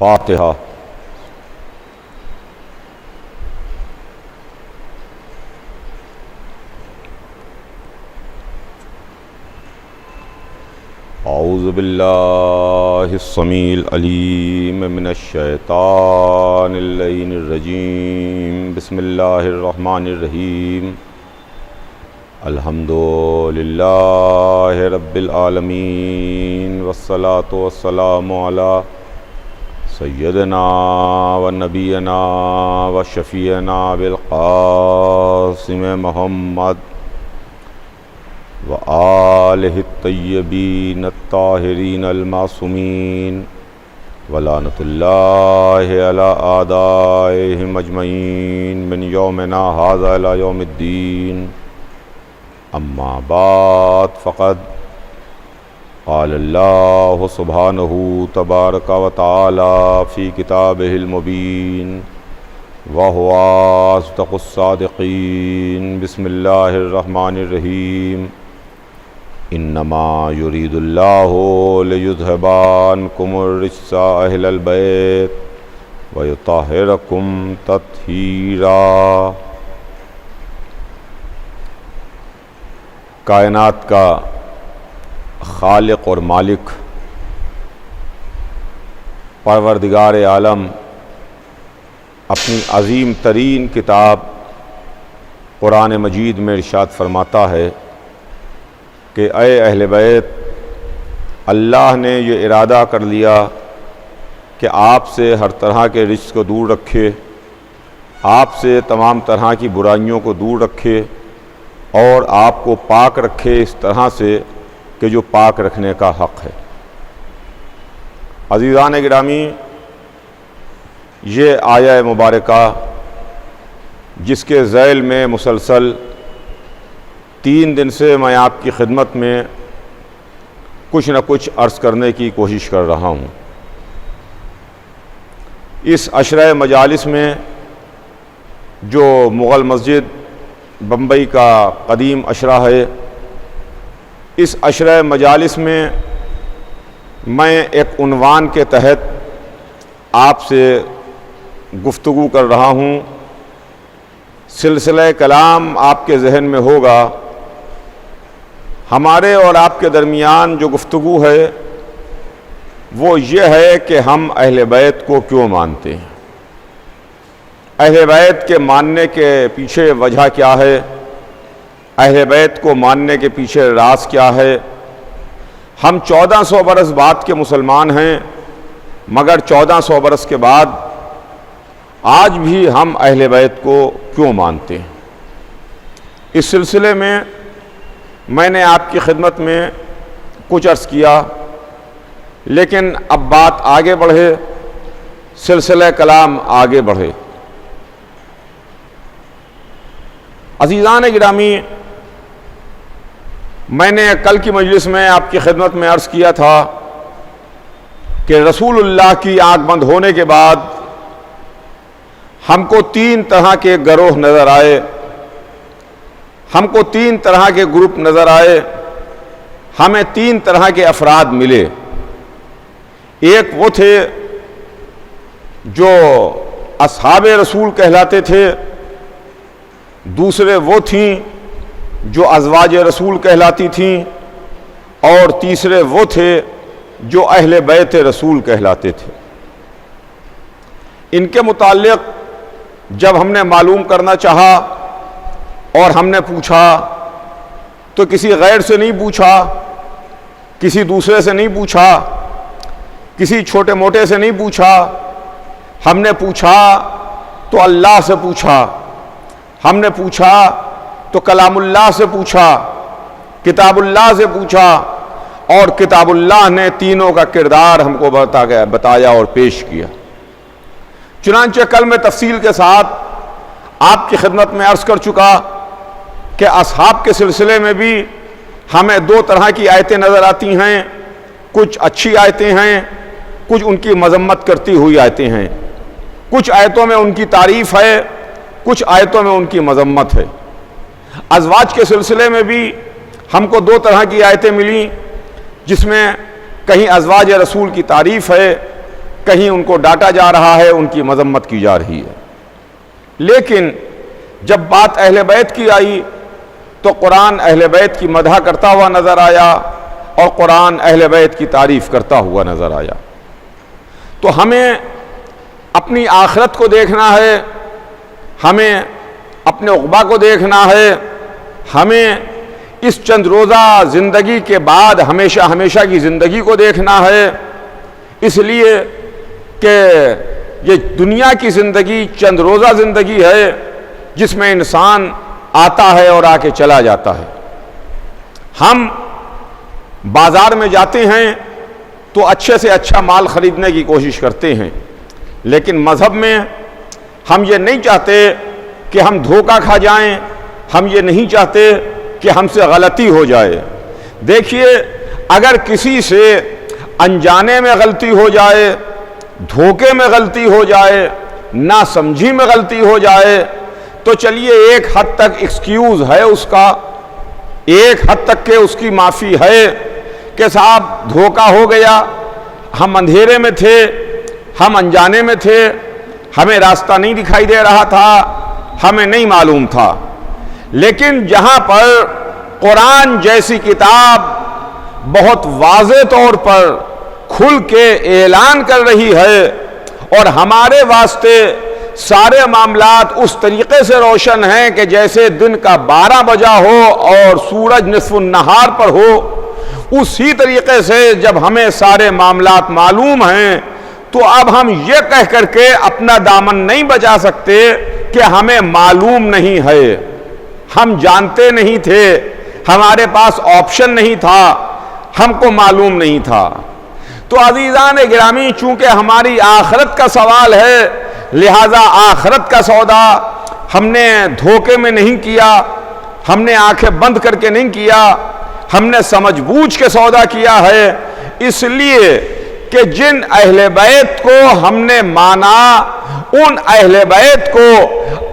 فاتحہ۔ اعوذ باللہ السمیع العلیم من الشیطان اللعین الرجیم، بسم اللہ الرحمن الرحیم۔ الحمد للہ رب العالمین، والصلاة والسلام علی سیدنا و نبینا و شفیعنا بالقاسم محمد وآلہ الطیبین الطاہرین المعصومین، ولعنۃ اللہ علی اعدائہم اجمعین من یومنا ھذا الی یوم الدین۔ اما بعد، فقد قال اللہ سبحانہ تبارک و تعالی فی کتابہ المبین وہو اصدق الصادقین۔ بسم اللہ الرحمن الرحیم۔ انما یرید اللہ لیذھب عنکم الرجس اہل البیت ویطہرکم تطہیرا۔ کائنات کا خالق اور مالک، پروردگار عالم اپنی عظیم ترین کتاب قرآن مجید میں ارشاد فرماتا ہے کہ اے اہل بیت، اللہ نے یہ ارادہ کر لیا کہ آپ سے ہر طرح کے رجس کو دور رکھے، آپ سے تمام طرح کی برائیوں کو دور رکھے اور آپ کو پاک رکھے اس طرح سے کہ جو پاک رکھنے کا حق ہے۔ عزیزان گرامی، یہ آیہ مبارکہ جس کے ذیل میں مسلسل 3 دن سے میں آپ کی خدمت میں کچھ نہ کچھ عرض کرنے کی کوشش کر رہا ہوں، اس عشرہ مجالس میں جو مغل مسجد بمبئی کا قدیم عشرہ ہے، اس عشرہ مجالس میں میں ایک عنوان کے تحت آپ سے گفتگو کر رہا ہوں۔ سلسلہ کلام آپ کے ذہن میں ہوگا، ہمارے اور آپ کے درمیان جو گفتگو ہے وہ یہ ہے کہ ہم اہل بیت کو کیوں مانتے ہیں، اہل بیت کے ماننے کے پیچھے وجہ کیا ہے، اہل بیت کو ماننے کے پیچھے راز کیا ہے۔ ہم 1400 برس بعد کے مسلمان ہیں، مگر 1400 برس کے بعد آج بھی ہم اہل بیت کو کیوں مانتے ہیں۔ اس سلسلے میں نے آپ کی خدمت میں کچھ عرض کیا، لیکن اب بات آگے بڑھے، سلسلہ کلام آگے بڑھے۔ عزیزان گرامی، میں نے کل کی مجلس میں آپ کی خدمت میں عرض کیا تھا کہ رسول اللہ کی آنکھ بند ہونے کے بعد ہم کو 3 طرح کے گروہ نظر آئے، ہم کو 3 طرح کے گروپ نظر آئے، ہمیں 3 طرح کے افراد ملے۔ ایک وہ تھے جو اصحاب رسول کہلاتے تھے، دوسرے وہ تھیں جو ازواج رسول کہلاتی تھیں، اور تیسرے وہ تھے جو اہل بیت رسول کہلاتے تھے۔ ان کے متعلق جب ہم نے معلوم کرنا چاہا اور ہم نے پوچھا تو کسی غیر سے نہیں پوچھا، کسی دوسرے سے نہیں پوچھا، کسی چھوٹے موٹے سے نہیں پوچھا، ہم نے پوچھا تو اللہ سے پوچھا، ہم نے پوچھا تو کلام اللہ سے پوچھا، کتاب اللہ سے پوچھا، اور کتاب اللہ نے تینوں کا کردار ہم کو بتایا اور پیش کیا۔ چنانچہ کل میں تفصیل کے ساتھ آپ کی خدمت میں عرض کر چکا کہ اصحاب کے سلسلے میں بھی ہمیں 2 طرح کی آیتیں نظر آتی ہیں، کچھ اچھی آیتیں ہیں، کچھ ان کی مذمت کرتی ہوئی آیتیں ہیں، کچھ آیتوں میں ان کی تعریف ہے، کچھ آیتوں میں ان کی مذمت ہے۔ ازواج کے سلسلے میں بھی ہم کو 2 طرح کی آیتیں ملیں، جس میں کہیں ازواج رسول کی تعریف ہے، کہیں ان کو ڈانٹا جا رہا ہے، ان کی مذمت کی جا رہی ہے۔ لیکن جب بات اہل بیت کی آئی تو قرآن اہل بیت کی مدح کرتا ہوا نظر آیا اور قرآن اہل بیت کی تعریف کرتا ہوا نظر آیا۔ تو ہمیں اپنی آخرت کو دیکھنا ہے، ہمیں اپنے عقبہ کو دیکھنا ہے، ہمیں اس چند روزہ زندگی کے بعد ہمیشہ ہمیشہ کی زندگی کو دیکھنا ہے، اس لیے کہ یہ دنیا کی زندگی چند روزہ زندگی ہے جس میں انسان آتا ہے اور آ کے چلا جاتا ہے۔ ہم بازار میں جاتے ہیں تو اچھے سے اچھا مال خریدنے کی کوشش کرتے ہیں، لیکن مذہب میں ہم یہ نہیں چاہتے کہ ہم دھوکہ کھا جائیں، ہم یہ نہیں چاہتے کہ ہم سے غلطی ہو جائے۔ دیکھیے، اگر کسی سے انجانے میں غلطی ہو جائے، دھوکے میں غلطی ہو جائے، ناسمجھی میں غلطی ہو جائے تو چلیے ایک حد تک ایکسکیوز ہے اس کا، ایک حد تک کہ اس کی معافی ہے کہ صاحب دھوکہ ہو گیا، ہم اندھیرے میں تھے، ہم انجانے میں تھے، ہمیں راستہ نہیں دکھائی دے رہا تھا، ہمیں نہیں معلوم تھا۔ لیکن جہاں پر قرآن جیسی کتاب بہت واضح طور پر کھل کے اعلان کر رہی ہے اور ہمارے واسطے سارے معاملات اس طریقے سے روشن ہیں کہ جیسے دن کا 12 بجا ہو اور سورج نصف النہار پر ہو، اسی طریقے سے جب ہمیں سارے معاملات معلوم ہیں تو اب ہم یہ کہہ کر کے اپنا دامن نہیں بچا سکتے کہ ہمیں معلوم نہیں ہے، ہم جانتے نہیں تھے، ہمارے پاس آپشن نہیں تھا، ہم کو معلوم نہیں تھا۔ تو عزیزان گرامی، چونکہ ہماری آخرت کا سوال ہے، لہذا آخرت کا سودا ہم نے دھوکے میں نہیں کیا، ہم نے آنکھیں بند کر کے نہیں کیا، ہم نے سمجھ بوجھ کے سودا کیا ہے، اس لیے کہ جن اہل بیت کو ہم نے مانا، ان اہل بیت کو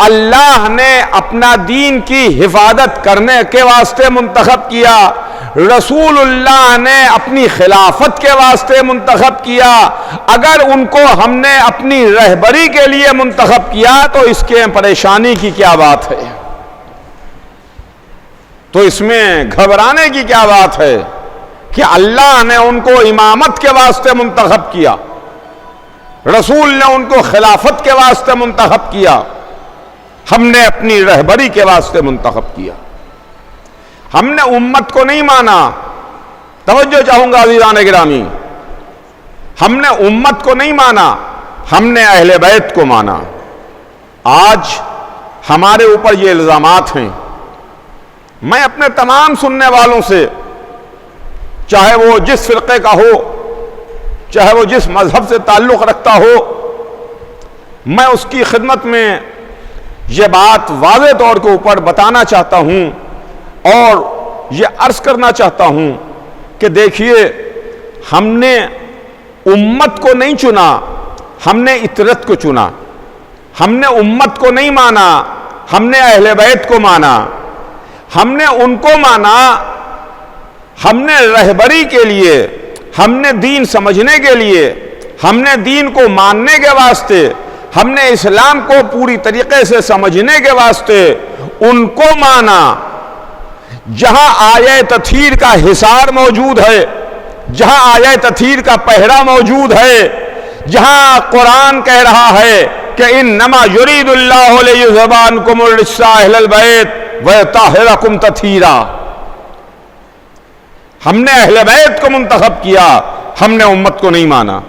اللہ نے اپنا دین کی حفاظت کرنے کے واسطے منتخب کیا، رسول اللہ نے اپنی خلافت کے واسطے منتخب کیا۔ اگر ان کو ہم نے اپنی رہبری کے لیے منتخب کیا تو اس کے پریشانی کی کیا بات ہے، تو اس میں گھبرانے کی کیا بات ہے کہ اللہ نے ان کو امامت کے واسطے منتخب کیا، رسول نے ان کو خلافت کے واسطے منتخب کیا، ہم نے اپنی رہبری کے واسطے منتخب کیا۔ ہم نے امت کو نہیں مانا، توجہ چاہوں گا عزیزان گرامی، ہم نے امت کو نہیں مانا، ہم نے اہل بیت کو مانا۔ آج ہمارے اوپر یہ الزامات ہیں، میں اپنے تمام سننے والوں سے، چاہے وہ جس فرقے کا ہو، چاہے وہ جس مذہب سے تعلق رکھتا ہو، میں اس کی خدمت میں یہ بات واضح طور کے اوپر بتانا چاہتا ہوں اور یہ عرض کرنا چاہتا ہوں کہ دیکھیے، ہم نے امت کو نہیں چنا، ہم نے اطرت کو چنا۔ ہم نے امت کو نہیں مانا، ہم نے اہل بیت کو مانا۔ ہم نے ان کو مانا، ہم نے رہبری کے لیے، ہم نے دین سمجھنے کے لیے، ہم نے دین کو ماننے کے واسطے، ہم نے اسلام کو پوری طریقے سے سمجھنے کے واسطے ان کو مانا۔ جہاں آیہ تطہیر کا حصار موجود ہے، جہاں آیہ تطہیر کا پہرا موجود ہے، جہاں قرآن کہہ رہا ہے کہ انما یرید اللہ لیذھب عنکم الرجس اہل البیت ویطہرکم تطہیرا، ہم نے اہل بیت کو منتخب کیا، ہم نے امت کو نہیں مانا۔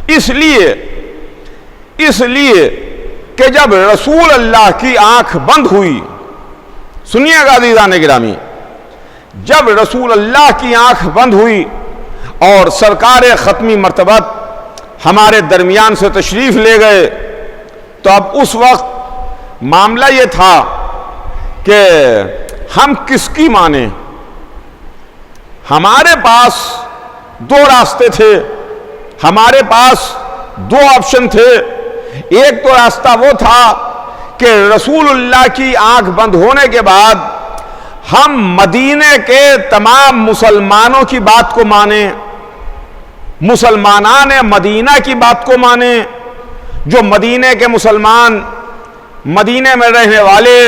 اس لیے کہ جب رسول اللہ کی آنکھ بند ہوئی، سنیے گا عزیزان گرامی، جب رسول اللہ کی آنکھ بند ہوئی اور سرکار ختمی مرتبت ہمارے درمیان سے تشریف لے گئے، تو اب اس وقت معاملہ یہ تھا کہ ہم کس کی مانیں۔ ہمارے پاس دو راستے تھے، ہمارے پاس دو آپشن تھے۔ ایک تو راستہ وہ تھا کہ رسول اللہ کی آنکھ بند ہونے کے بعد ہم مدینے کے تمام مسلمانوں کی بات کو مانیں، مسلمانان مدینہ کی بات کو مانیں، جو مدینے کے مسلمان، مدینے میں رہنے والے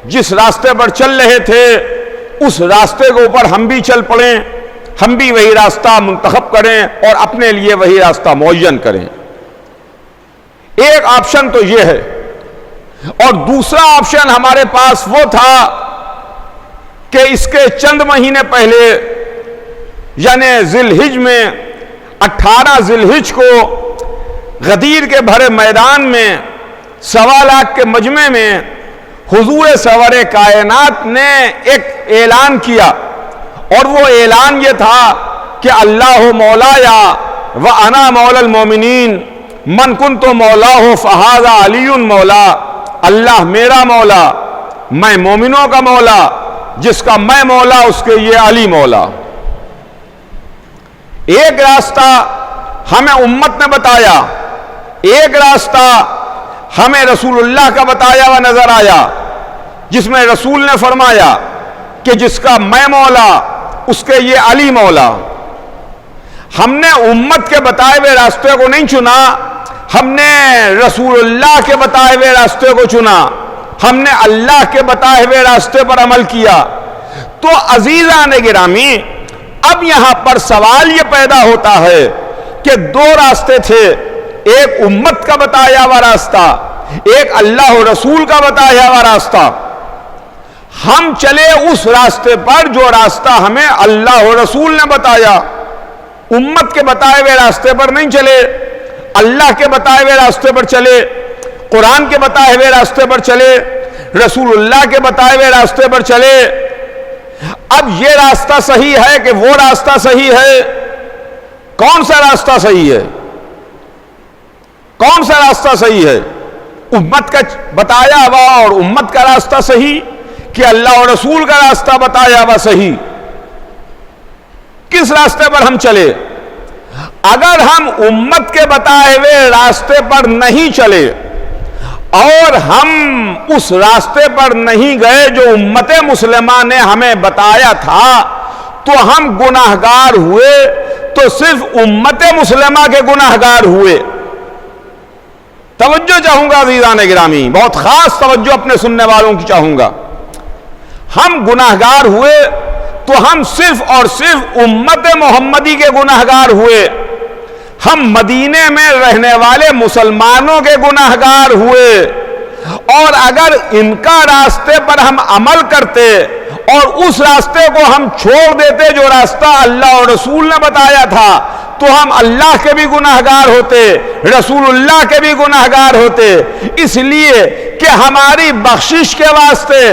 جس راستے پر چل رہے تھے اس راستے کے اوپر ہم بھی چل پڑیں، ہم بھی وہی راستہ منتخب کریں اور اپنے لیے وہی راستہ معین کریں۔ ایک آپشن تو یہ ہے، اور دوسرا آپشن ہمارے پاس وہ تھا کہ اس کے چند مہینے پہلے یعنی ذی الحج میں 18 ذی الحج کو غدیر کے بھرے میدان میں 1.25 لاکھ کے مجمع میں حضور سرور کائنات نے ایک اعلان کیا، اور وہ اعلان یہ تھا کہ اللہ مولایا وانا مولا المومنین من کنت مولاہ فہذا علی مولا، اللہ میرا مولا، میں مومنوں کا مولا، جس کا میں مولا اس کے یہ علی مولا۔ ایک راستہ ہمیں امت نے بتایا، ایک راستہ ہمیں رسول اللہ کا بتایا ہوا نظر آیا، جس میں رسول نے فرمایا کہ جس کا میں مولا اس کے یہ علی مولا۔ ہم نے امت کے بتائے ہوئے راستے کو نہیں چنا، ہم نے رسول اللہ کے بتائے ہوئے راستے کو چنا، ہم نے اللہ کے بتائے ہوئے راستے پر عمل کیا۔ تو عزیزان گرامی، اب یہاں پر سوال یہ پیدا ہوتا ہے کہ دو راستے تھے، ایک امت کا بتایا ہوا راستہ، ایک اللہ و رسول کا بتایا ہوا راستہ۔ ہم چلے اس راستے پر جو راستہ ہمیں اللہ و رسول نے بتایا، امت کے بتائے ہوئے راستے پر نہیں چلے، اللہ کے بتائے ہوئے راستے پر چلے، قرآن کے بتائے ہوئے راستے پر چلے، رسول اللہ کے بتائے ہوئے راستے پر چلے۔ اب یہ راستہ صحیح ہے کہ وہ راستہ صحیح ہے؟ کون سا راستہ صحیح ہے؟ کون سا راستہ صحیح ہے؟ امت کا بتایا ہوا اور امت کا راستہ صحیح کہ اللہ اور رسول کا راستہ بتایا ہوا صحیح؟ کس راستے پر ہم چلے؟ اگر ہم امت کے بتائے ہوئے راستے پر نہیں چلے اور ہم اس راستے پر نہیں گئے جو امت مسلمہ نے ہمیں بتایا تھا، تو ہم گناہگار ہوئے تو صرف امت مسلمہ کے گناہگار ہوئے۔ توجہ چاہوں گا عزیزان گرامی، بہت خاص توجہ اپنے سننے والوں کی چاہوں گا۔ ہم گناہگار ہوئے تو ہم صرف اور صرف امت محمدی کے گناہگار ہوئے، ہم مدینے میں رہنے والے مسلمانوں کے گناہگار ہوئے۔ اور اگر ان کا راستے پر ہم عمل کرتے اور اس راستے کو ہم چھوڑ دیتے جو راستہ اللہ اور رسول نے بتایا تھا، تو ہم اللہ کے بھی گناہگار ہوتے، رسول اللہ کے بھی گناہگار ہوتے۔ اس لیے کہ ہماری بخشش کے واسطے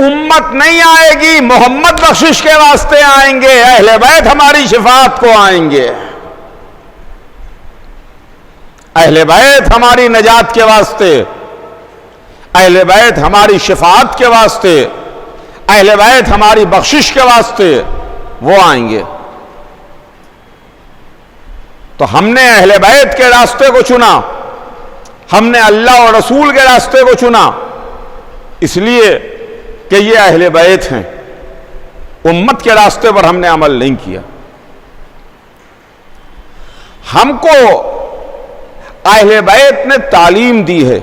امت نہیں آئے گی، محمد بخشش کے واسطے آئیں گے، اہل بیت ہماری شفاعت کو آئیں گے، اہل بیت ہماری نجات کے واسطے، اہل بیت ہماری شفاعت کے واسطے، اہل بیت ہماری بخشش کے واسطے وہ آئیں گے۔ تو ہم نے اہل بیت کے راستے کو چنا، ہم نے اللہ اور رسول کے راستے کو چنا، اس لیے کہ یہ اہل بیت ہیں۔ امت کے راستے پر ہم نے عمل نہیں کیا۔ ہم کو اہل بیت نے تعلیم دی ہے،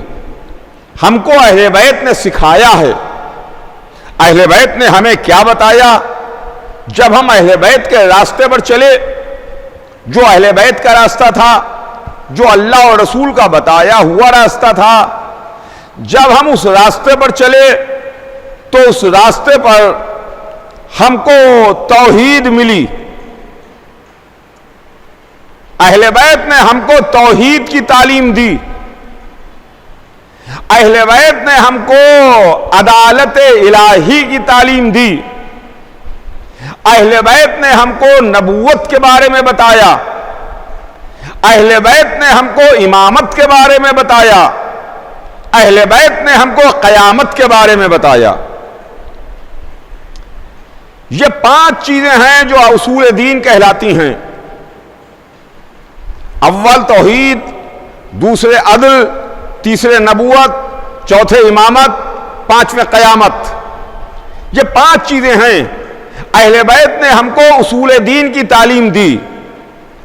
ہم کو اہل بیت نے سکھایا ہے۔ اہل بیت نے ہمیں کیا بتایا؟ جب ہم اہل بیت کے راستے پر چلے، جو اہل بیت کا راستہ تھا، جو اللہ اور رسول کا بتایا ہوا راستہ تھا، جب ہم اس راستے پر چلے تو اس راستے پر ہم کو توحید ملی۔ اہل بیت نے ہم کو توحید کی تعلیم دی، اہل بیت نے ہم کو عدالت الہی کی تعلیم دی، اہل بیت نے ہم کو نبوت کے بارے میں بتایا، اہل بیت نے ہم کو امامت کے بارے میں بتایا، اہل بیت نے ہم کو قیامت کے بارے میں بتایا۔ یہ 5 چیزیں ہیں جو اصول دین کہلاتی ہیں۔ اول توحید، دوسرے عدل، تیسرے نبوت، چوتھے امامت، 5ویں قیامت۔ یہ 5 چیزیں ہیں۔ اہل بیت نے ہم کو اصول دین کی تعلیم دی،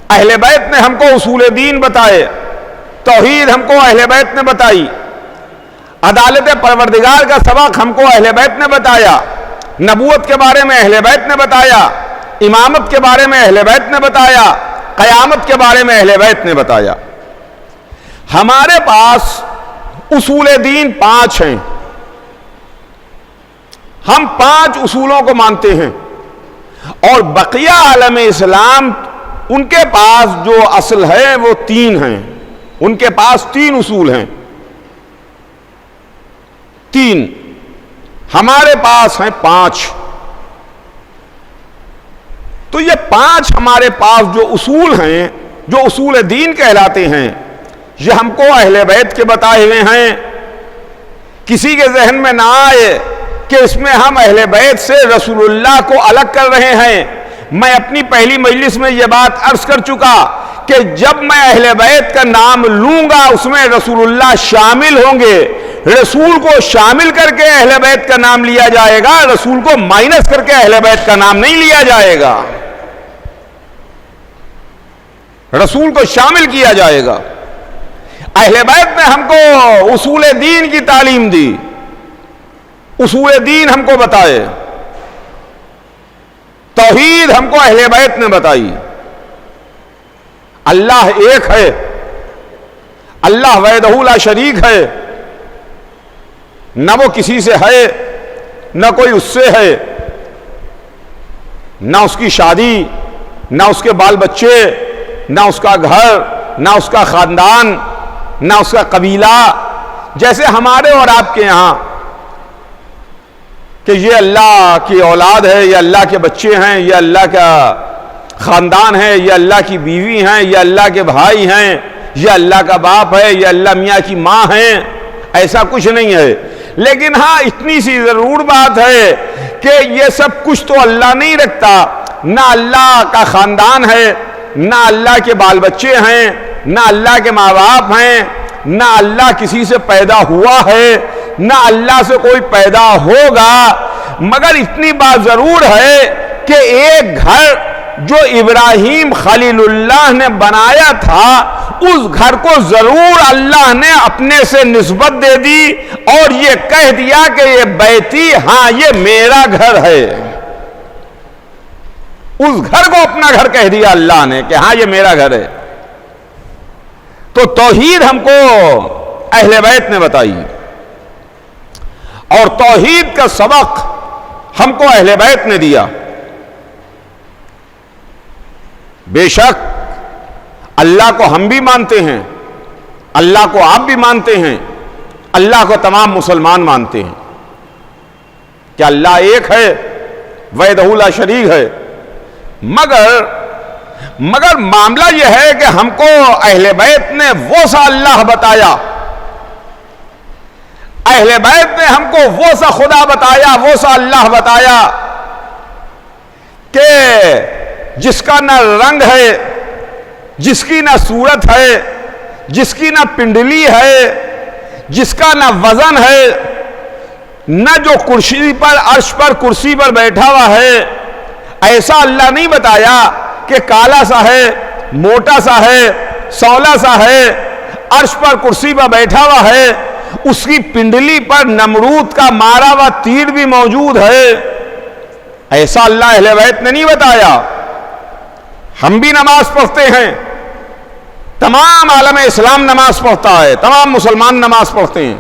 اہل بیت نے ہم کو اصول دین بتائے، توحید ہم کو اہل بیت نے بتائی، عدالت پروردگار کا سبق ہم کو اہل بیت نے بتایا، نبوت کے بارے میں اہل بیت نے بتایا، امامت کے بارے میں اہل بیت نے بتایا، قیامت کے بارے میں اہل بیت نے بتایا۔ ہمارے پاس اصول دین 5 ہیں، ہم 5 اصولوں کو مانتے ہیں، اور بقیہ عالم اسلام ان کے پاس جو اصل ہے وہ 3 ہیں، ان کے پاس 3 اصول ہیں، 3، ہمارے پاس ہیں 5۔ تو یہ 5 ہمارے پاس جو اصول ہیں، جو اصول دین کہلاتے ہیں، یہ ہم کو اہل بیت کے بتائے ہوئے ہیں۔ کسی کے ذہن میں نہ آئے کہ اس میں ہم اہل بیت سے رسول اللہ کو الگ کر رہے ہیں۔ میں اپنی پہلی مجلس میں یہ بات عرض کر چکا کہ جب میں اہل بیت کا نام لوں گا اس میں رسول اللہ شامل ہوں گے، رسول کو شامل کر کے اہل بیت کا نام لیا جائے گا، رسول کو مائنس کر کے اہل بیت کا نام نہیں لیا جائے گا، رسول کو شامل کیا جائے گا۔ اہل بیت نے ہم کو اصول دین کی تعلیم دی، اصول دین ہم کو بتائے، توحید ہم کو اہل بیت نے بتائی۔ اللہ ایک ہے، اللہ وحدہ لا شریک ہے، نہ وہ کسی سے ہے نہ کوئی اس سے ہے، نہ اس کی شادی، نہ اس کے بال بچے، نہ اس کا گھر، نہ اس کا خاندان، نہ اس کا قبیلہ، جیسے ہمارے اور آپ کے یہاں کہ یہ اللہ کی اولاد ہے، یہ اللہ کے بچے ہیں، یہ اللہ کا خاندان ہے، یہ اللہ کی بیوی ہیں، یہ اللہ کے بھائی ہیں، یہ اللہ کا باپ ہے، یہ اللہ میاں کی ماں ہیں، ایسا کچھ نہیں ہے۔ لیکن ہاں اتنی سی ضرور بات ہے کہ یہ سب کچھ تو اللہ نہیں رکھتا، نہ اللہ کا خاندان ہے، نہ اللہ کے بال بچے ہیں، نہ اللہ کے ماں باپ ہیں، نہ اللہ کسی سے پیدا ہوا ہے، نہ اللہ سے کوئی پیدا ہوگا، مگر اتنی بات ضرور ہے کہ ایک گھر جو ابراہیم خلیل اللہ نے بنایا تھا اس گھر کو ضرور اللہ نے اپنے سے نسبت دے دی اور یہ کہہ دیا کہ یہ بیتی، ہاں یہ میرا گھر ہے۔ اس گھر کو اپنا گھر کہہ دیا اللہ نے کہ ہاں یہ میرا گھر ہے۔ تو توحید ہم کو اہل بیت نے بتائی، اور توحید کا سبق ہم کو اہل بیت نے دیا۔ بے شک اللہ کو ہم بھی مانتے ہیں، اللہ کو آپ بھی مانتے ہیں، اللہ کو تمام مسلمان مانتے ہیں کہ اللہ ایک ہے، وحدہ لا شریک ہے، مگر معاملہ یہ ہے کہ ہم کو اہل بیت نے وہ سا اللہ بتایا، اہل بیت نے ہم کو وہ سا خدا بتایا، وہ سا اللہ بتایا کہ جس کا نہ رنگ ہے، جس کی نہ صورت ہے، جس کی نہ پنڈلی ہے، جس کا نہ وزن ہے، نہ جو کرسی پر عرش پر کرسی پر بیٹھا ہوا ہے، ایسا اللہ نہیں بتایا کہ کالا سا ہے، موٹا سا ہے، سولا سا ہے، عرش پر کرسی پر بیٹھا ہوا ہے، اس کی پنڈلی پر نمرود کا مارا ہوا تیر بھی موجود ہے، ایسا اللہ اہل بیت نے نہیں بتایا۔ ہم بھی نماز پڑھتے ہیں، تمام عالم اسلام نماز پڑھتا ہے، تمام مسلمان نماز پڑھتے ہیں،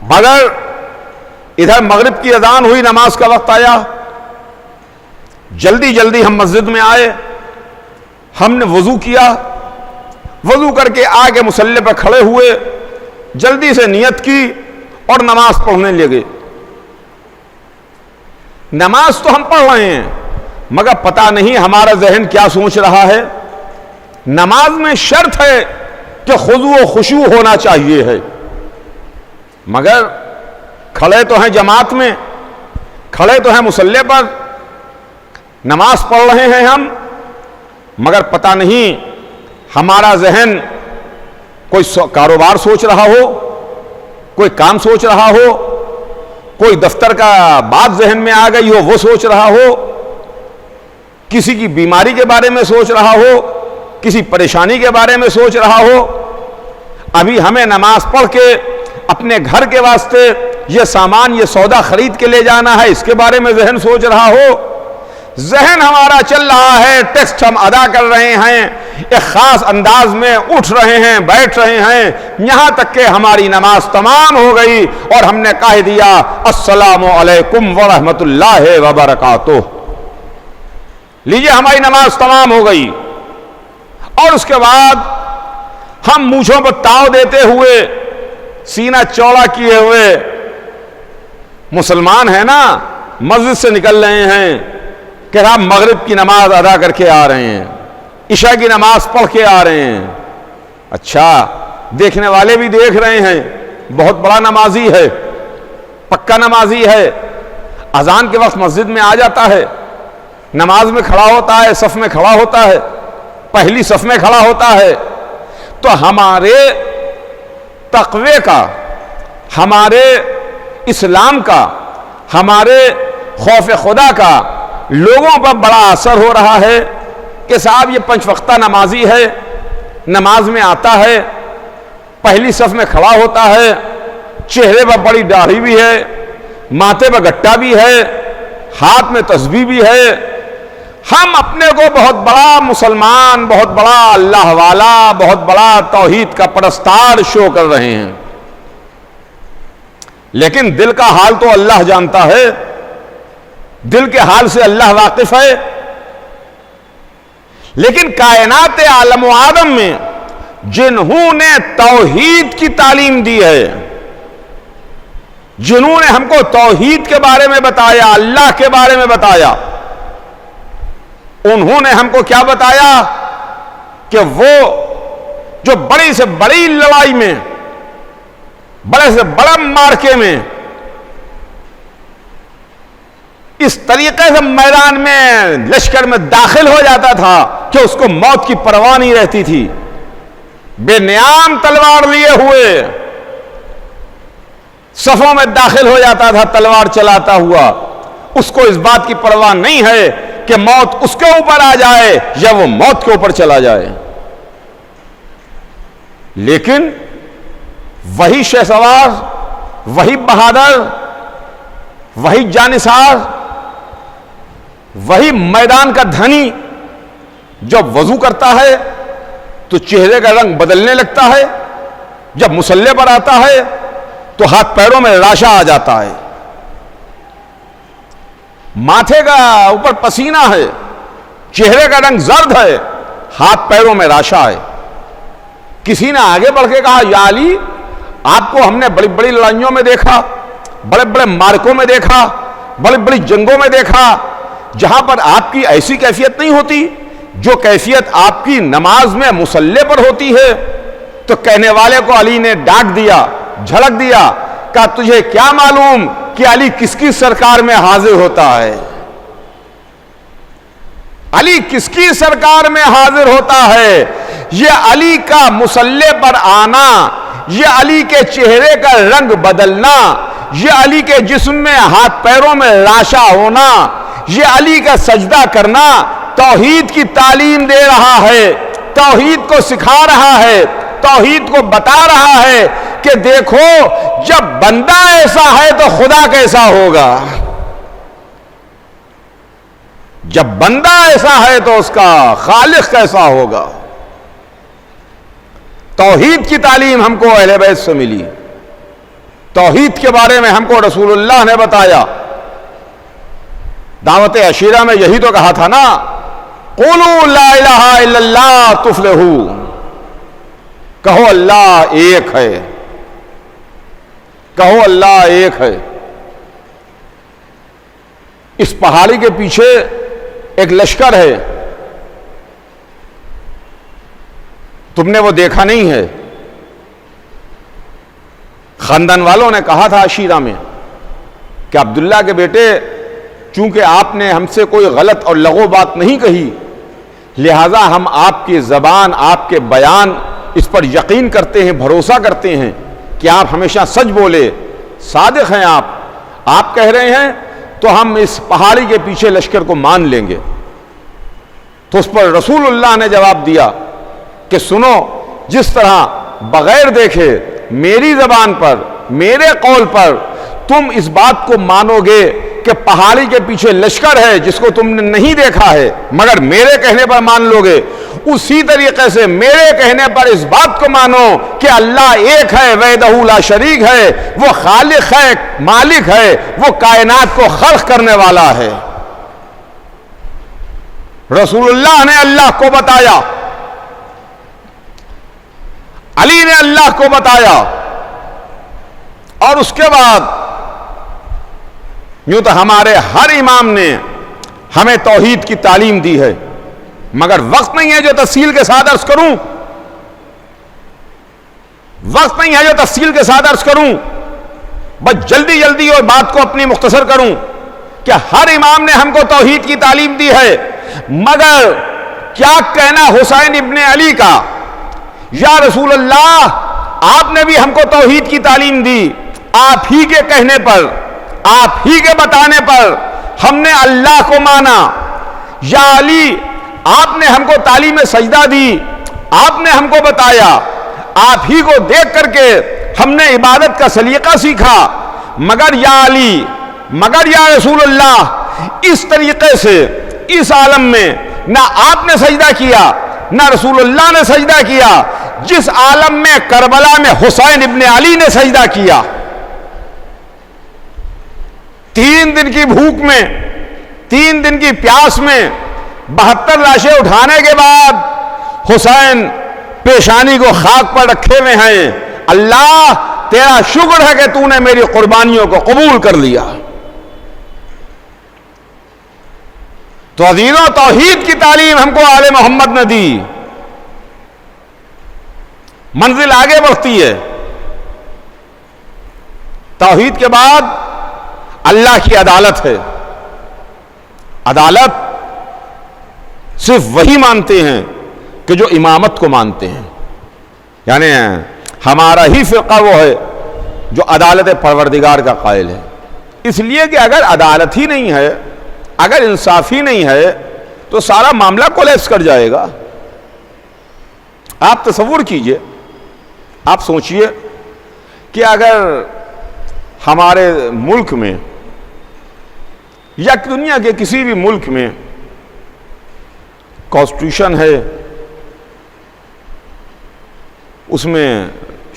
مگر ادھر مغرب کی اذان ہوئی، نماز کا وقت آیا، جلدی جلدی ہم مسجد میں آئے، ہم نے وضو کیا، وضو کر کے آگے مصلی پر کھڑے ہوئے، جلدی سے نیت کی اور نماز پڑھنے لگے۔ نماز تو ہم پڑھ رہے ہیں مگر پتہ نہیں ہمارا ذہن کیا سوچ رہا ہے۔ نماز میں شرط ہے کہ خضوع و خشوع ہونا چاہیے ہے، مگر کھڑے تو ہیں جماعت میں، کھڑے تو ہیں مصلی پر، نماز پڑھ رہے ہیں ہم، مگر پتہ نہیں ہمارا ذہن کوئی کاروبار سوچ رہا ہو، کوئی کام سوچ رہا ہو، کوئی دفتر کا بات ذہن میں آ گئی ہو وہ سوچ رہا ہو، کسی کی بیماری کے بارے میں سوچ رہا ہو، کسی پریشانی کے بارے میں سوچ رہا ہو، ابھی ہمیں نماز پڑھ کے اپنے گھر کے واسطے یہ سامان، یہ سودا خرید کے لے جانا ہے، اس کے بارے میں ذہن سوچ رہا ہو، ذہن ہمارا چل رہا ہے، ٹیکسٹ ہم ادا کر رہے ہیں، ایک خاص انداز میں اٹھ رہے ہیں، بیٹھ رہے ہیں، یہاں تک کہ ہماری نماز تمام ہو گئی اور ہم نے کہہ دیا السلام علیکم ورحمۃ اللہ وبرکاتہ، لیجئے ہماری نماز تمام ہو گئی۔ اور اس کے بعد ہم مونچھوں پر تاؤ دیتے ہوئے، سینہ چوڑا کیے ہوئے، مسلمان ہیں نا، مسجد سے نکل رہے ہیں کہ آپ مغرب کی نماز ادا کر کے آ رہے ہیں، عشاء کی نماز پڑھ کے آ رہے ہیں۔ اچھا، دیکھنے والے بھی دیکھ رہے ہیں، بہت بڑا نمازی ہے، پکا نمازی ہے، اذان کے وقت مسجد میں آ جاتا ہے، نماز میں کھڑا ہوتا ہے، صف میں کھڑا ہوتا ہے، پہلی صف میں کھڑا ہوتا ہے۔ تو ہمارے تقوی کا، ہمارے اسلام کا، ہمارے خوف خدا کا لوگوں پر بڑا اثر ہو رہا ہے کہ صاحب یہ 5 وقتہ نمازی ہے، نماز میں آتا ہے، پہلی صف میں کھڑا ہوتا ہے، چہرے پر بڑی داڑھی بھی ہے، ماتھے پر گٹا بھی ہے، ہاتھ میں تسبیح بھی ہے۔ ہم اپنے کو بہت بڑا مسلمان، بہت بڑا اللہ والا، بہت بڑا توحید کا پرستار شو کر رہے ہیں، لیکن دل کا حال تو اللہ جانتا ہے، دل کے حال سے اللہ واقف ہے۔ لیکن کائنات عالم و آدم میں جنہوں نے توحید کی تعلیم دی ہے، جنہوں نے ہم کو توحید کے بارے میں بتایا، اللہ کے بارے میں بتایا، انہوں نے ہم کو کیا بتایا کہ وہ جو بڑی سے بڑی لڑائی میں، بڑے سے بڑا مارکے میں اس طریقے سے میدان میں لشکر میں داخل ہو جاتا تھا کہ اس کو موت کی پرواہ نہیں رہتی تھی، بے نیام تلوار لیے ہوئے صفوں میں داخل ہو جاتا تھا تلوار چلاتا ہوا، اس کو اس بات کی پرواہ نہیں ہے کہ موت اس کے اوپر آ جائے یا وہ موت کے اوپر چلا جائے۔ لیکن وہی شہسوار، وہی بہادر، وہی جانثار، وہی میدان کا دھنی جب وضو کرتا ہے تو چہرے کا رنگ بدلنے لگتا ہے، جب مصلی پر آتا ہے تو ہاتھ پیروں میں راشا آ جاتا ہے، ماتھے کا اوپر پسینہ ہے، چہرے کا رنگ زرد ہے، ہاتھ پیروں میں راشا ہے۔ کسی نے آگے بڑھ کے کہا یا علی، آپ کو ہم نے بڑی بڑی لڑائیوں میں دیکھا، بڑے بڑے مارکوں میں دیکھا، بڑی بڑی جنگوں میں دیکھا، جہاں پر آپ کی ایسی کیفیت نہیں ہوتی جو کیفیت آپ کی نماز میں مصلی پر ہوتی ہے۔ تو کہنے والے کو علی نے ڈانٹ دیا، جھڑک دیا، کہا تجھے کیا معلوم کہ علی کس کی سرکار میں حاضر ہوتا ہے؟ علی کس کی سرکار میں حاضر ہوتا ہے؟ یہ علی کا مصلی پر آنا، یہ علی کے چہرے کا رنگ بدلنا، یہ علی کے جسم میں ہاتھ پیروں میں راشا ہونا، یہ علی کا سجدہ کرنا توحید کی تعلیم دے رہا ہے، توحید کو سکھا رہا ہے، توحید کو بتا رہا ہے کہ دیکھو جب بندہ ایسا ہے تو خدا کیسا ہوگا، جب بندہ ایسا ہے تو اس کا خالق کیسا ہوگا۔ توحید کی تعلیم ہم کو اہل بیت سے ملی، توحید کے بارے میں ہم کو رسول اللہ نے بتایا۔ دعوت عشیرہ میں یہی تو کہا تھا نا، قولوا لا الہ الا اللہ تفلحوا، کہو اللہ ایک ہے، کہو اللہ ایک ہے۔ اس پہاڑی کے پیچھے ایک لشکر ہے، تم نے وہ دیکھا نہیں ہے۔ خاندان والوں نے کہا تھا عشیرہ میں کہ عبداللہ کے بیٹے، چونکہ آپ نے ہم سے کوئی غلط اور لغو بات نہیں کہی، لہذا ہم آپ کی زبان، آپ کے بیان، اس پر یقین کرتے ہیں، بھروسہ کرتے ہیں کہ آپ ہمیشہ سچ بولے، صادق ہیں آپ کہہ رہے ہیں تو ہم اس پہاڑی کے پیچھے لشکر کو مان لیں گے۔ تو اس پر رسول اللہ نے جواب دیا کہ سنو، جس طرح بغیر دیکھے میری زبان پر، میرے قول پر تم اس بات کو مانو گے کہ پہاڑی کے پیچھے لشکر ہے جس کو تم نے نہیں دیکھا ہے مگر میرے کہنے پر مان لو گے، اسی طریقے سے میرے کہنے پر اس بات کو مانو کہ اللہ ایک ہے، وحدہ لا شریک ہے، وہ خالق ہے، مالک ہے، وہ کائنات کو خلق کرنے والا ہے۔ رسول اللہ نے اللہ کو بتایا، علی نے اللہ کو بتایا، اور اس کے بعد یوں تو ہمارے ہر امام نے ہمیں توحید کی تعلیم دی ہے، مگر وقت نہیں ہے جو تفصیل کے ساتھ عرض کروں، وقت نہیں ہے جو تفصیل کے ساتھ عرض کروں، بس جلدی جلدی اور بات کو اپنی مختصر کروں کہ ہر امام نے ہم کو توحید کی تعلیم دی ہے، مگر کیا کہنا حسین ابن علی کا، یا رسول اللہ آپ نے بھی ہم کو توحید کی تعلیم دی، آپ ہی کے کہنے پر، آپ ہی کے بتانے پر ہم نے اللہ کو مانا، یا علی آپ نے ہم کو تعلیم سجدہ دی، آپ نے ہم کو بتایا، آپ ہی کو دیکھ کر کے ہم نے عبادت کا سلیقہ سیکھا، مگر یا علی، مگر یا رسول اللہ اس طریقے سے اس عالم میں نہ آپ نے سجدہ کیا نہ رسول اللہ نے سجدہ کیا جس عالم میں کربلا میں حسین ابن علی نے سجدہ کیا۔ 3 دن کی بھوک میں، 3 دن کی پیاس میں 72 لاشیں اٹھانے کے بعد حسین پیشانی کو خاک پر رکھے ہوئے ہیں، اللہ تیرا شکر ہے کہ تو نے میری قربانیوں کو قبول کر لیا۔ تو عزیزوں، توحید کی تعلیم ہم کو آل محمد نے دی، منزل آگے بڑھتی ہے۔ توحید کے بعد اللہ کی عدالت ہے۔ عدالت صرف وہی مانتے ہیں کہ جو امامت کو مانتے ہیں، یعنی ہمارا ہی فرقہ وہ ہے جو عدالت پروردگار کا قائل ہے، اس لیے کہ اگر عدالت ہی نہیں ہے، اگر انصاف ہی نہیں ہے تو سارا معاملہ کولیپس کر جائے گا۔ آپ تصور کیجئے، آپ سوچئے کہ اگر ہمارے ملک میں یا دنیا کے کسی بھی ملک میں کانسٹیٹیوشن ہے، اس میں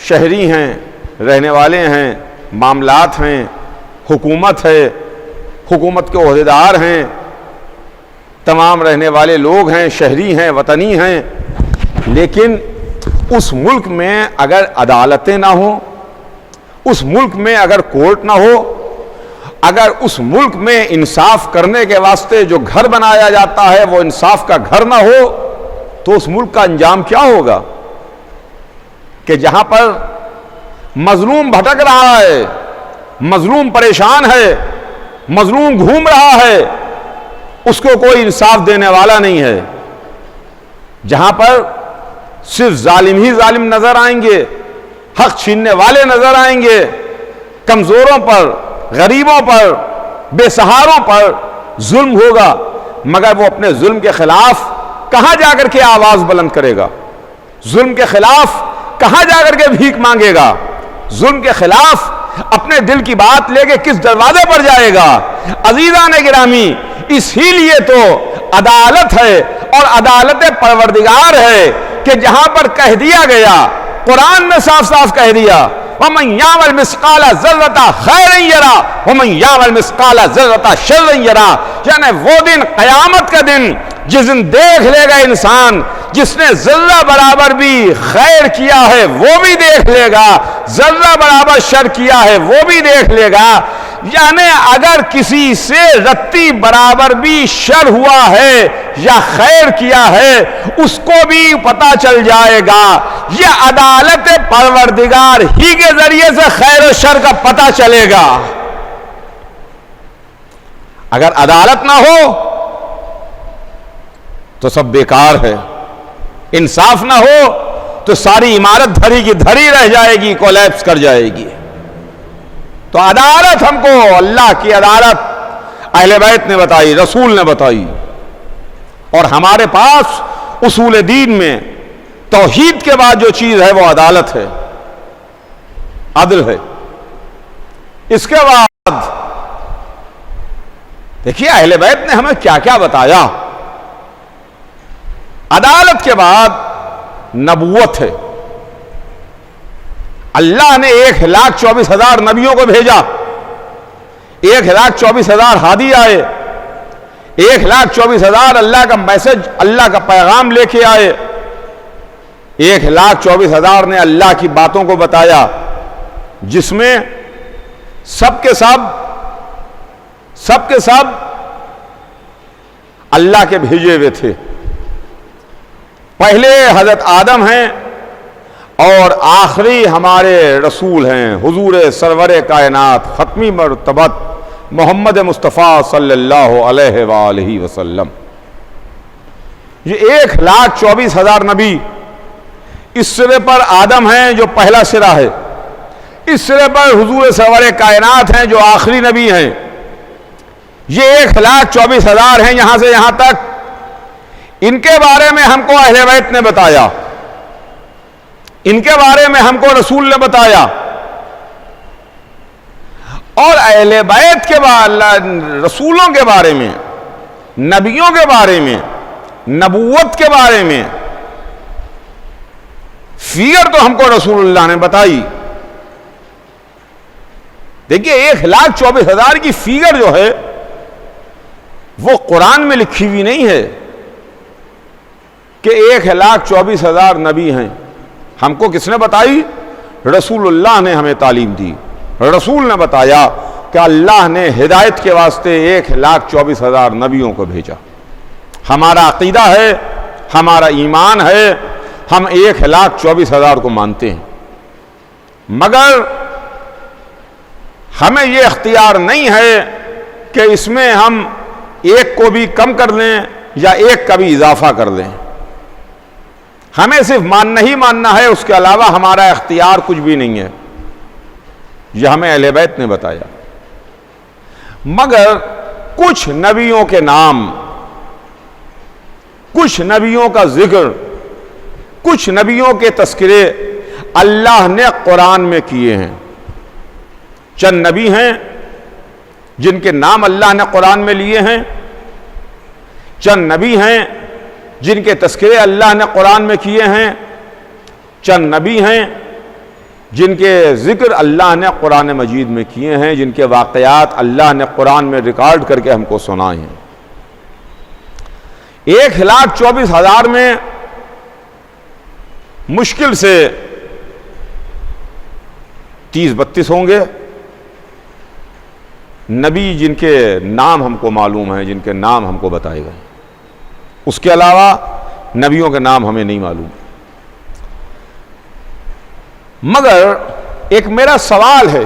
شہری ہیں، رہنے والے ہیں، معاملات ہیں، حکومت ہے، حکومت کے عہدیدار ہیں، تمام رہنے والے لوگ ہیں، شہری ہیں، وطنی ہیں، لیکن اس ملک میں اگر عدالتیں نہ ہوں، اس ملک میں اگر کورٹ نہ ہو، اگر اس ملک میں انصاف کرنے کے واسطے جو گھر بنایا جاتا ہے وہ انصاف کا گھر نہ ہو، تو اس ملک کا انجام کیا ہوگا؟ کہ جہاں پر مظلوم بھٹک رہا ہے، مظلوم پریشان ہے، مظلوم گھوم رہا ہے، اس کو کوئی انصاف دینے والا نہیں ہے، جہاں پر صرف ظالم ہی ظالم نظر آئیں گے، حق چھیننے والے نظر آئیں گے، کمزوروں پر، غریبوں پر، بے سہاروں پر ظلم ہوگا، مگر وہ اپنے ظلم کے خلاف کہاں جا کر کے آواز بلند کرے گا؟ ظلم کے خلاف کہاں جا کر کے بھیک مانگے گا؟ ظلم کے خلاف اپنے دل کی بات لے کے کس دروازے پر جائے گا؟ عزیزان گرامی، اسی لیے تو عدالت ہے اور عدالت پروردگار ہے کہ جہاں پر کہہ دیا گیا، قرآن نے صاف صاف کہہ دیا، وَمَنْ يَعْمَلْ مِثْقَالَ ذَرَّةٍ خَيْرًا يَرَهُ وَمَنْ يَعْمَلْ مِثْقَالَ ذَرَّةٍ شَرًّا يَرَهُ، یعنی وہ دن، قیامت کا دن، جس دن دیکھ لے گا انسان، جس نے ذرہ برابر بھی خیر کیا ہے وہ بھی دیکھ لے گا، ذرہ برابر شر کیا ہے وہ بھی دیکھ لے گا، یعنی اگر کسی سے رتی برابر بھی شر ہوا ہے یا خیر کیا ہے اس کو بھی پتہ چل جائے گا۔ یہ عدالت پروردگار ہی کے ذریعے سے خیر و شر کا پتہ چلے گا۔ اگر عدالت نہ ہو تو سب بیکار ہے، انصاف نہ ہو تو ساری عمارت دھری کی دھری رہ جائے گی، کولیپس کر جائے گی۔ تو عدالت ہم کو اللہ کی عدالت اہل بیت نے بتائی، رسول نے بتائی، اور ہمارے پاس اصول دین میں توحید کے بعد جو چیز ہے وہ عدالت ہے، عدل ہے۔ اس کے بعد دیکھیے اہل بیت نے ہمیں کیا کیا بتایا۔ عدالت کے بعد نبوت ہے۔ اللہ نے 1,24,000 نبیوں کو بھیجا، 1,24,000 ہادی آئے، 1,24,000 اللہ کا میسج، اللہ کا پیغام لے کے آئے، 1,24,000 نے اللہ کی باتوں کو بتایا، جس میں سب کے سب اللہ کے بھیجے ہوئے تھے۔ پہلے حضرت آدم ہیں اور آخری ہمارے رسول ہیں حضور سرور کائنات ختمی مرتبت محمد مصطفیٰ صلی اللہ علیہ وآلہ وسلم۔ یہ 1,24,000 نبی، اس سرے پر آدم ہیں جو پہلا سرا ہے، اس سرے پر حضور سرور کائنات ہیں جو آخری نبی ہیں۔ یہ 1,24,000 ہیں یہاں سے یہاں تک۔ ان کے بارے میں ہم کو اہل بیت نے بتایا، ان کے بارے میں ہم کو رسول نے بتایا، اور اہل بیت کے رسولوں کے بارے میں، نبیوں کے بارے میں، نبوت کے بارے میں فگر تو ہم کو رسول اللہ نے بتائی۔ دیکھیے 1,24,000 کی فگر جو ہے وہ قرآن میں لکھی ہوئی نہیں ہے کہ 1,24,000 نبی ہیں۔ ہم کو کس نے بتائی؟ رسول اللہ نے ہمیں تعلیم دی۔ رسول نے بتایا کہ اللہ نے ہدایت کے واسطے 1,24,000 نبیوں کو بھیجا۔ ہمارا عقیدہ ہے، ہمارا ایمان ہے، ہم 1,24,000 کو مانتے ہیں، مگر ہمیں یہ اختیار نہیں ہے کہ اس میں ہم ایک کو بھی کم کر لیں یا ایک کا بھی اضافہ کر لیں۔ ہمیں صرف ماننا ہی ماننا ہے، اس کے علاوہ ہمارا اختیار کچھ بھی نہیں ہے۔ یہ ہمیں اہل بیت نے بتایا۔ مگر کچھ نبیوں کے نام، کچھ نبیوں کا ذکر، کچھ نبیوں کے تذکرے اللہ نے قرآن میں کیے ہیں۔ چند نبی ہیں جن کے نام اللہ نے قرآن میں لیے ہیں، چند نبی ہیں جن کے تذکرے اللہ نے قرآن میں کیے ہیں، چند نبی ہیں جن کے ذکر اللہ نے قرآن مجید میں کیے ہیں، جن کے واقعات اللہ نے قرآن میں ریکارڈ کر کے ہم کو سنائے ہیں۔ 1,24,000 میں مشکل سے 30-32 ہوں گے نبی جن کے نام ہم کو معلوم ہیں، جن کے نام ہم کو بتائے گئے۔ اس کے علاوہ نبیوں کے نام ہمیں نہیں معلوم۔ مگر ایک میرا سوال ہے،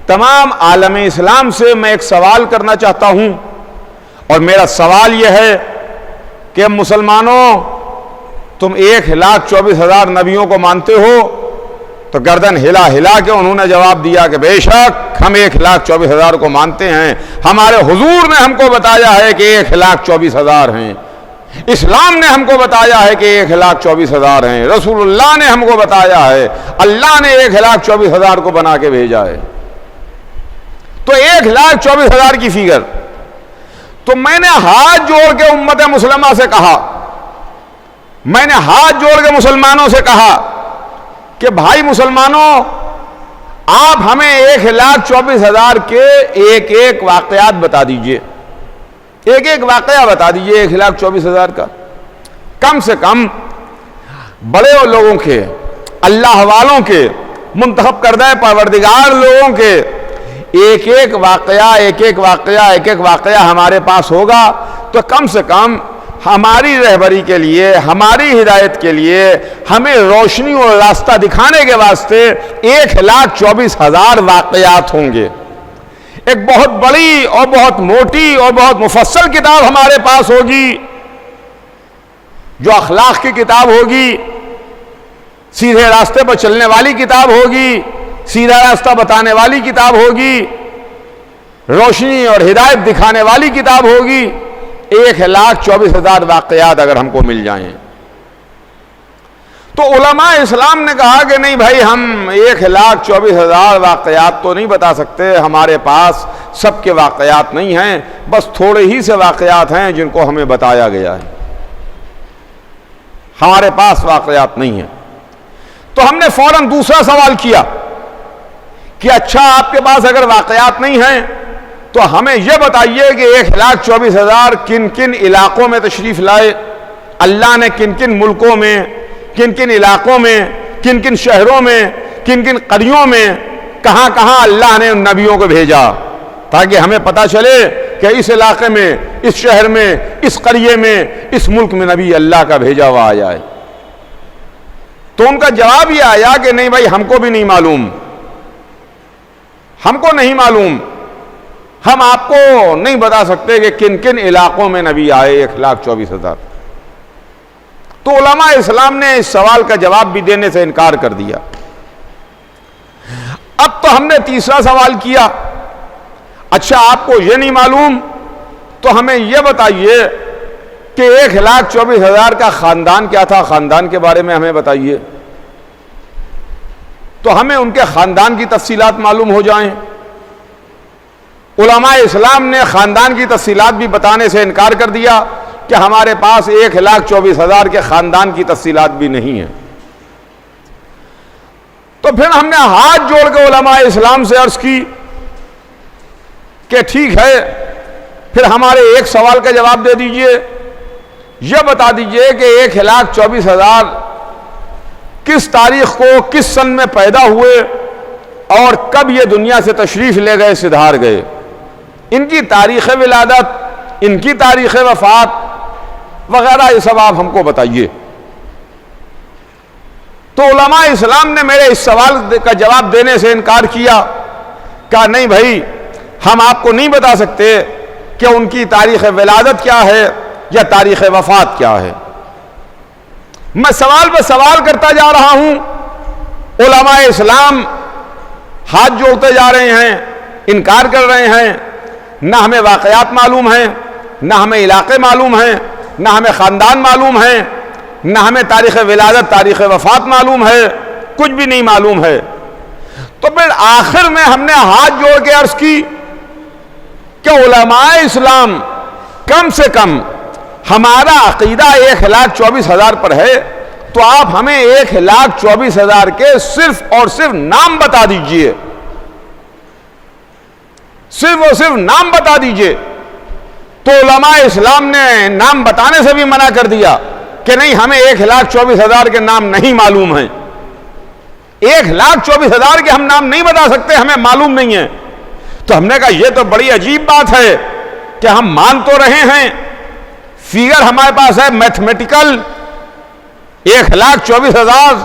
تمام عالم اسلام سے میں ایک سوال کرنا چاہتا ہوں، اور میرا سوال یہ ہے کہ مسلمانوں، تم 1,24,000 نبیوں کو مانتے ہو؟ تو گردن ہلا ہلا کے انہوں نے جواب دیا کہ بے شک ہم 1,24,000 کو مانتے ہیں، ہمارے حضور نے ہم کو بتایا ہے کہ 1,24,000 ہیں، اسلام نے ہم کو بتایا ہے کہ 1,24,000 ہیں، رسول اللہ نے ہم کو بتایا ہے، اللہ نے 1,24,000 کو بنا کے بھیجا ہے۔ تو 1,24,000 کی فگر، تو میں نے ہاتھ جوڑ کے امت مسلمہ سے کہا، میں نے ہاتھ جوڑ کے مسلمانوں سے کہا کہ بھائی مسلمانوں، آپ ہمیں 1,24,000 کے ایک ایک واقعات بتا دیجئے، ایک ایک واقعہ بتا دیجئے 1,24,000 کا، کم سے کم بڑے لوگوں کے، اللہ والوں کے، منتخب کردہ پروردگار لوگوں کے ایک ایک واقعہ ہمارے پاس ہوگا تو کم سے کم ہماری رہبری کے لیے، ہماری ہدایت کے لیے، ہمیں روشنی اور راستہ دکھانے کے واسطے 1,24,000 واقعات ہوں گے۔ ایک بہت بڑی اور بہت موٹی اور بہت مفصل کتاب ہمارے پاس ہوگی، جو اخلاق کی کتاب ہوگی، سیدھے راستے پر چلنے والی کتاب ہوگی، سیدھا راستہ بتانے والی کتاب ہوگی، روشنی اور ہدایت دکھانے والی کتاب ہوگی۔ 1,24,000 واقعات اگر ہم کو مل جائیں تو علماء اسلام نے کہا کہ نہیں بھائی، ہم 1,24,000 واقعات تو نہیں بتا سکتے، ہمارے پاس سب کے واقعات نہیں ہیں، بس تھوڑے ہی سے واقعات ہیں جن کو ہمیں بتایا گیا ہے، ہمارے پاس واقعات نہیں ہیں۔ تو ہم نے فوراً دوسرا سوال کیا کہ اچھا آپ کے پاس اگر واقعات نہیں ہیں تو ہمیں یہ بتائیے کہ 1,24,000 کن کن علاقوں میں تشریف لائے، اللہ نے کن کن ملکوں میں، کن کن علاقوں میں، کن کن شہروں میں، کن کن قریوں میں، کہاں کہاں اللہ نے ان نبیوں کو بھیجا، تاکہ ہمیں پتہ چلے کہ اس علاقے میں، اس شہر میں، اس قریے میں، اس ملک میں نبی اللہ کا بھیجا ہوا آیا ہے۔ تو ان کا جواب یہ آیا کہ نہیں بھائی، ہم کو بھی نہیں معلوم، ہم کو نہیں معلوم، ہم آپ کو نہیں بتا سکتے کہ کن کن علاقوں میں نبی آئے 1,24,000۔ تو علماء اسلام نے اس سوال کا جواب بھی دینے سے انکار کر دیا۔ اب تو ہم نے تیسرا سوال کیا، اچھا آپ کو یہ نہیں معلوم تو ہمیں یہ بتائیے کہ 1,24,000 کا خاندان کیا تھا، خاندان کے بارے میں ہمیں بتائیے، تو ہمیں ان کے خاندان کی تفصیلات معلوم ہو جائیں۔ علماء اسلام نے خاندان کی تفصیلات بھی بتانے سے انکار کر دیا کہ ہمارے پاس 1,24,000 کے خاندان کی تفصیلات بھی نہیں ہیں۔ تو پھر ہم نے ہاتھ جوڑ کے علماء اسلام سے عرض کی کہ ٹھیک ہے، پھر ہمارے ایک سوال کا جواب دے دیجئے، یہ بتا دیجئے کہ 1,24,000 کس تاریخ کو، کس سن میں پیدا ہوئے اور کب یہ دنیا سے تشریف لے گئے، سدھار گئے، ان کی تاریخ ولادت، ان کی تاریخ وفات وغیرہ یہ سب آپ ہم کو بتائیے۔ تو علماء اسلام نے میرے اس سوال کا جواب دینے سے انکار کیا، کہا نہیں بھائی، ہم آپ کو نہیں بتا سکتے کہ ان کی تاریخ ولادت کیا ہے یا تاریخ وفات کیا ہے۔ میں سوال پہ سوال کرتا جا رہا ہوں، علماء اسلام ہاتھ جوڑتے جا رہے ہیں، انکار کر رہے ہیں، نہ ہمیں واقعات معلوم ہیں، نہ ہمیں علاقے معلوم ہیں، نہ ہمیں خاندان معلوم ہے، نہ ہمیں تاریخ ولادت، تاریخ وفات معلوم ہے، کچھ بھی نہیں معلوم ہے۔ تو پھر آخر میں ہم نے ہاتھ جوڑ کے عرض کی کہ علماء اسلام کم سے کم ہمارا عقیدہ 1,24,000 پر ہے، تو آپ ہمیں 1,24,000 کے صرف اور صرف نام بتا دیجئے، صرف اور صرف نام بتا دیجئے۔ تو علماء اسلام نے نام بتانے سے بھی منع کر دیا کہ نہیں، ہمیں 1,24,000 کے نام نہیں معلوم ہیں، 1,24,000 کے ہم نام نہیں بتا سکتے، ہمیں معلوم نہیں ہے۔ تو ہم نے کہا یہ تو بڑی عجیب بات ہے کہ ہم مان تو رہے ہیں، فیگر ہمارے پاس ہے میتھمیٹیکل 1,24,000،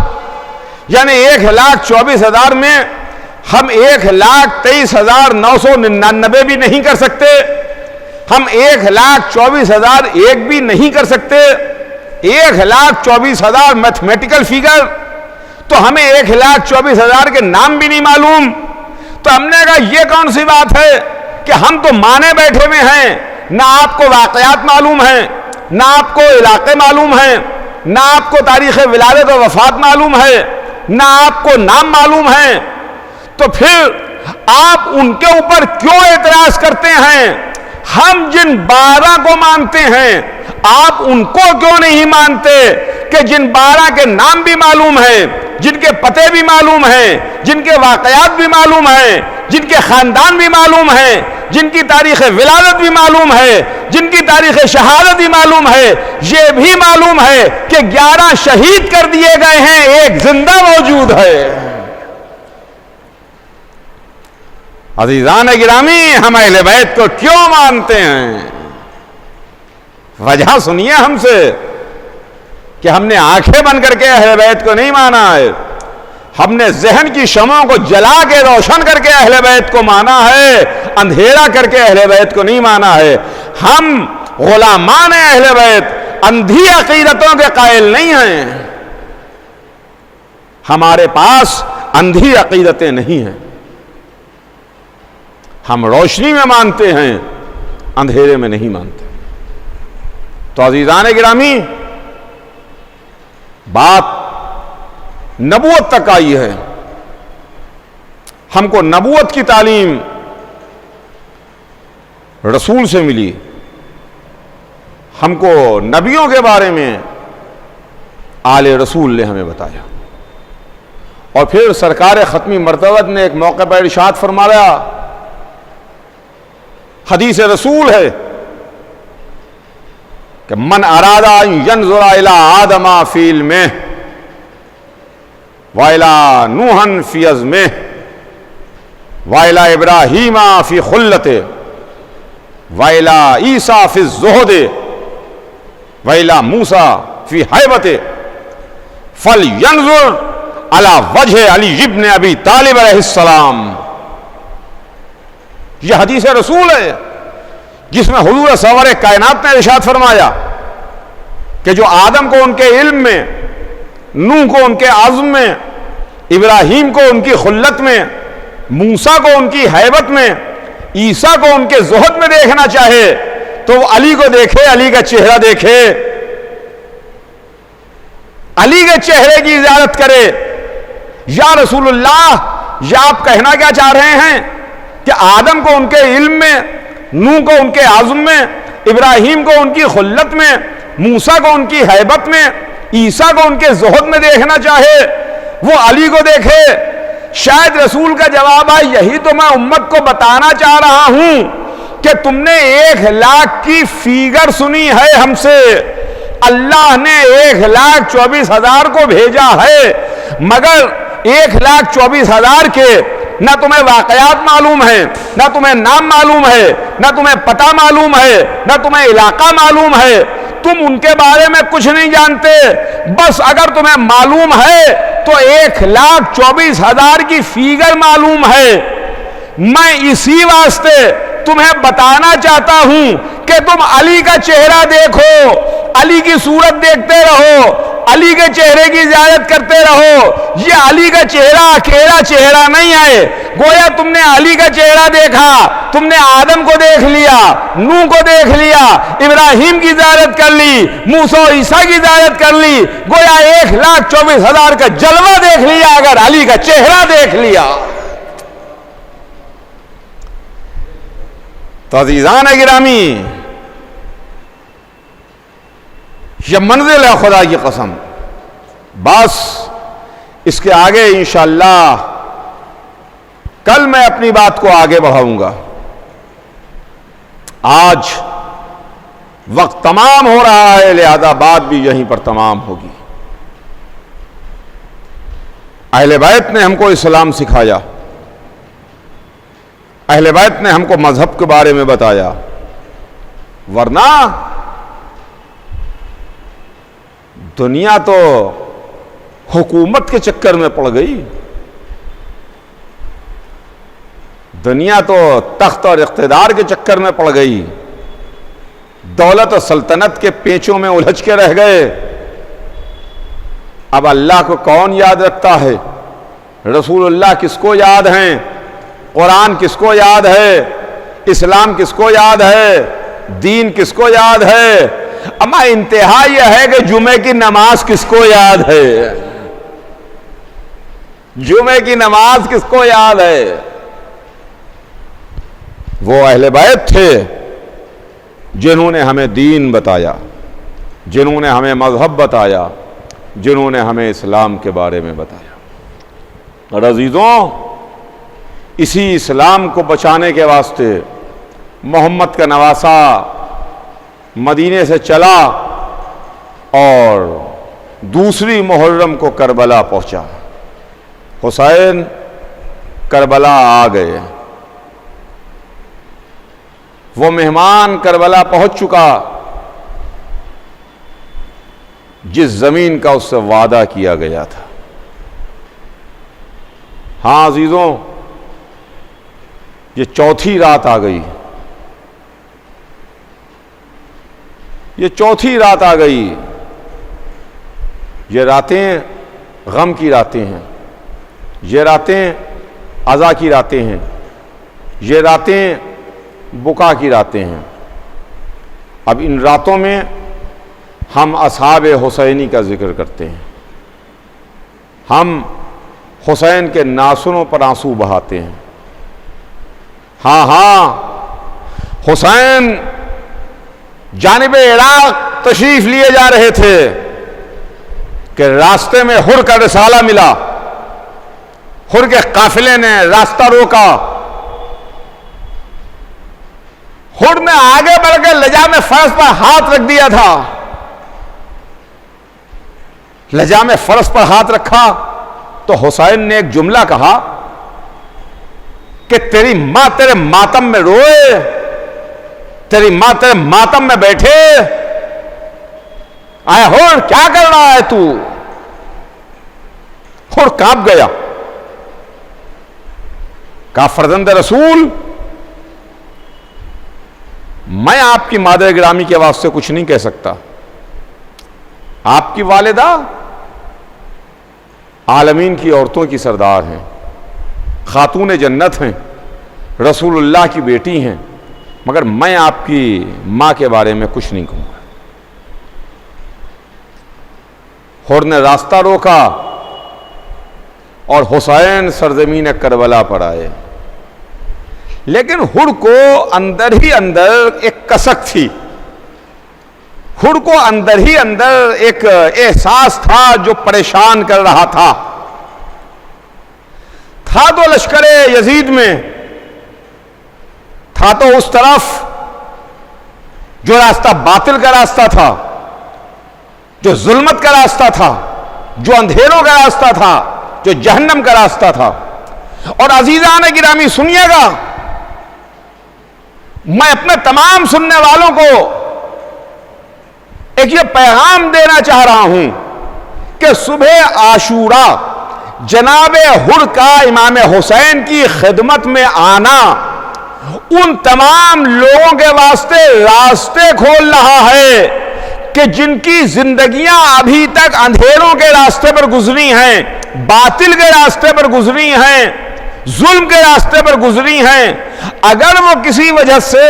یعنی 1,24,000 میں ہم 1,23,999 بھی نہیں کر سکتے، ہم 1,24,000 ایک بھی نہیں کر سکتے، 1,24,000 میتھمیٹیکل فیگر، تو ہمیں 1,24,000 کے نام بھی نہیں معلوم۔ تو ہم نے کہا یہ کون سی بات ہے کہ ہم تو مانے بیٹھے ہوئے ہیں، نہ آپ کو واقعات معلوم ہیں، نہ آپ کو علاقے معلوم ہیں، نہ آپ کو تاریخ ولادت و وفات معلوم ہے، نہ آپ کو نام معلوم ہے، تو پھر آپ ان کے اوپر کیوں اعتراض کرتے ہیں؟ ہم جن 12 کو مانتے ہیں، آپ ان کو کیوں نہیں مانتے کہ جن 12 کے نام بھی معلوم ہیں، جن کے پتے بھی معلوم ہیں، جن کے واقعات بھی معلوم ہیں، جن کے خاندان بھی معلوم ہیں، جن کی تاریخ ولادت بھی معلوم ہے، جن کی تاریخ شہادت بھی معلوم ہے، یہ بھی معلوم ہے کہ 11 شہید کر دیے گئے ہیں، ایک زندہ موجود ہے۔ عزیزان گرامی، ہم اہل بیت کو کیوں مانتے ہیں؟ وجہ سنیے ہم سے کہ ہم نے آنکھیں بند کر کے اہل بیت کو نہیں مانا ہے، ہم نے ذہن کی شمعوں کو جلا کے روشن کر کے اہل بیت کو مانا ہے، اندھیرا کر کے اہل بیت کو نہیں مانا ہے۔ ہم غلامان اہل بیت اندھی عقیدتوں کے قائل نہیں ہیں، ہمارے پاس اندھی عقیدتیں نہیں ہیں، ہم روشنی میں مانتے ہیں، اندھیرے میں نہیں مانتے۔ تو عزیزان گرامی، بات نبوت تک آئی ہے. ہم کو نبوت کی تعلیم رسول سے ملی. ہم کو نبیوں کے بارے میں آل رسول نے ہمیں بتایا. اور پھر سرکار ختمی مرتبت نے ایک موقع پر ارشاد فرمایا، حدیث رسول ہے کہ من اراد ان ينظر الى آدم فی علمہ وإلى نوح فی عزمہ وإلى ابراہیم فی خلتہ وإلى عیسیٰ فی الزہد وإلى موسیٰ فی حیبتہ فلینظر علی وجہ علی ابن ابی طالب علیہ السلام. یہ حدیث رسول ہے جس میں حضور سرور کائنات نے ارشاد فرمایا کہ جو آدم کو ان کے علم میں، نوح کو ان کے عزم میں، ابراہیم کو ان کی خلت میں، موسیٰ کو ان کی حیبت میں، عیسیٰ کو ان کے زہد میں دیکھنا چاہے تو وہ علی کو دیکھے، علی کا چہرہ دیکھے، علی کے چہرے کی زیارت کرے. یا رسول اللہ، یا آپ کہنا کیا چاہ رہے ہیں کہ آدم کو ان کے علم میں، نوح کو ان کے عزم میں، ابراہیم کو ان کی خلت میں، موسیٰ کو ان کی حیبت میں، عیسیٰ کو ان کے زہد میں دیکھنا چاہے وہ علی کو دیکھے؟ شاید رسول کا جواب ہے یہی تو میں امت کو بتانا چاہ رہا ہوں کہ تم نے 1,00,000 کی فیگر سنی ہے ہم سے. اللہ نے 1,24,000 کو بھیجا ہے، مگر 1,24,000 کے نہ تمہیں واقعات معلوم ہیں، نہ تمہیں نام معلوم ہے، نہ تمہیں پتہ معلوم ہے، نہ تمہیں علاقہ معلوم ہے. تم ان کے بارے میں کچھ نہیں جانتے. بس اگر تمہیں معلوم ہے تو 1,24,000 کی فیگر معلوم ہے. میں اسی واسطے تمہیں بتانا چاہتا ہوں کہ تم علی کا چہرہ دیکھو، علی کی صورت دیکھتے رہو، علی کے چہرے کی زیارت کرتے رہو. یہ علی کا چہرہ اکیلا چہرہ نہیں ہے. گویا تم نے علی کا چہرہ دیکھا، تم نے آدم کو دیکھ لیا، نوح کو دیکھ لیا، ابراہیم کی زیارت کر لی، موسیٰ و عیسیٰ کی زیارت کر لی. گویا 1,24,000 کا جلوہ دیکھ لیا اگر علی کا چہرہ دیکھ لیا. تو عزیزان گرامی، یہ منزل ہے خدا کی قسم. بس اس کے آگے انشاءاللہ کل میں اپنی بات کو آگے بڑھاؤں گا. آج وقت تمام ہو رہا ہے، لہذا بات بھی یہیں پر تمام ہوگی. اہل بیت نے ہم کو اسلام سکھایا، اہل بیت نے ہم کو مذہب کے بارے میں بتایا، ورنہ دنیا تو حکومت کے چکر میں پڑ گئی. دنیا تو تخت اور اقتدار کے چکر میں پڑ گئی، دولت و سلطنت کے پیچوں میں الجھ کے رہ گئے. اب اللہ کو کون یاد رکھتا ہے؟ رسول اللہ کس کو یاد ہیں؟ قرآن کس کو یاد ہے؟ اسلام کس کو یاد ہے؟ دین کس کو یاد ہے؟ اما انتہا یہ ہے کہ جمعے کی نماز کس کو یاد ہے؟ جمعے کی نماز کس کو یاد ہے؟ وہ اہل بیت تھے جنہوں نے ہمیں دین بتایا، جنہوں نے ہمیں مذہب بتایا، جنہوں نے ہمیں اسلام کے بارے میں بتایا. اور عزیزوں، اسی اسلام کو بچانے کے واسطے محمد کا نواسہ مدینے سے چلا اور دوسری محرم کو کربلا پہنچا. حسین کربلا آ گئے. وہ مہمان کربلا پہنچ چکا جس زمین کا اس سے وعدہ کیا گیا تھا. ہاں عزیزوں، یہ چوتھی رات آ گئی، یہ چوتھی رات آ گئی. یہ راتیں غم کی راتیں ہیں، یہ راتیں عزا کی راتیں ہیں، یہ راتیں بکا کی راتیں ہیں. اب ان راتوں میں ہم اصحاب حسینی کا ذکر کرتے ہیں، ہم حسین کے ناصروں پر آنسو بہاتے ہیں۔ ہاں ہاں، حسین جانب عراق تشریف لیے جا رہے تھے کہ راستے میں حر کا رسالہ ملا، حر کے قافلے نے راستہ روکا، حر نے آگے بڑھ کے لجام فرس پر ہاتھ رکھ دیا تھا، لجام فرس پر ہاتھ رکھا تو حسین نے ایک جملہ کہا کہ تیری ماں تیرے ماتم میں روئے، تیری ماں تیرے ماتم میں بیٹھے، آئے حر کیا کر رہا ہے تو؟ حر کانپ گیا، کہا فرزند رسول، میں آپ کی مادر گرامی کے واسطے کچھ نہیں کہہ سکتا، آپ کی والدہ عالمین کی عورتوں کی سردار ہیں، خاتون جنت ہیں، رسول اللہ کی بیٹی ہیں، مگر میں آپ کی ماں کے بارے میں کچھ نہیں کہوں گا۔ حر نے راستہ روکا اور حسین سرزمین کربلا پر آئے، لیکن حر کو اندر ہی اندر ایک کسک تھی، حر کو اندر ہی اندر ایک احساس تھا جو پریشان کر رہا تھا تو لشکر یزید میں تھا، تو اس طرف جو راستہ باطل کا راستہ تھا، جو ظلمت کا راستہ تھا، جو اندھیروں کا راستہ تھا، جو جہنم کا راستہ تھا۔ اور عزیزان گرامی سنیے گا، میں اپنے تمام سننے والوں کو ایک یہ پیغام دینا چاہ رہا ہوں کہ صبح عاشوراء جناب حر کا امام حسین کی خدمت میں آنا ان تمام لوگوں کے واسطے راستے کھول رہا ہے کہ جن کی زندگیاں ابھی تک اندھیروں کے راستے پر گزری ہیں، باطل کے راستے پر گزری ہیں، ظلم کے راستے پر گزری ہیں، اگر وہ کسی وجہ سے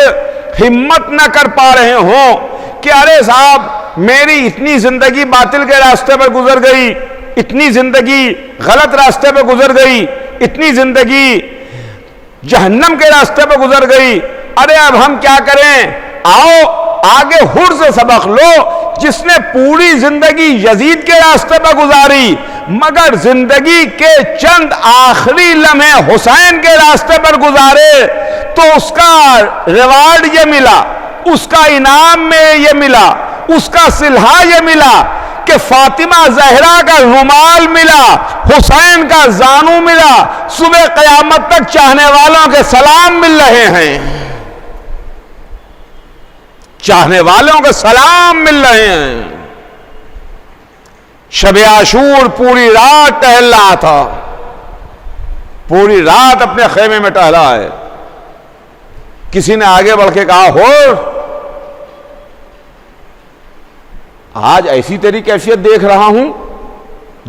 ہمت نہ کر پا رہے ہوں کہ ارے صاحب میری اتنی زندگی باطل کے راستے پر گزر گئی، اتنی زندگی غلط راستے پہ گزر گئی، اتنی زندگی جہنم کے راستے پہ گزر گئی، ارے اب ہم کیا کریں؟ آؤ آگے حر سے سبق لو، جس نے پوری زندگی یزید کے راستے پہ گزاری مگر زندگی کے چند آخری لمحے حسین کے راستے پر گزارے تو اس کا ریوارڈ یہ ملا، اس کا انعام میں یہ ملا، اس کا صلہ یہ ملا کہ فاطمہ زہرا کا رومال ملا، حسین کا زانو ملا، صبح قیامت تک چاہنے والوں کے سلام مل رہے ہیں، چاہنے والوں کے سلام مل رہے ہیں۔ شب عاشور پوری رات ٹہل رہا تھا، پوری رات اپنے خیمے میں ٹہلا ہے، کسی نے آگے بڑھ کے کہا حر آج ایسی تیری کیفیت دیکھ رہا ہوں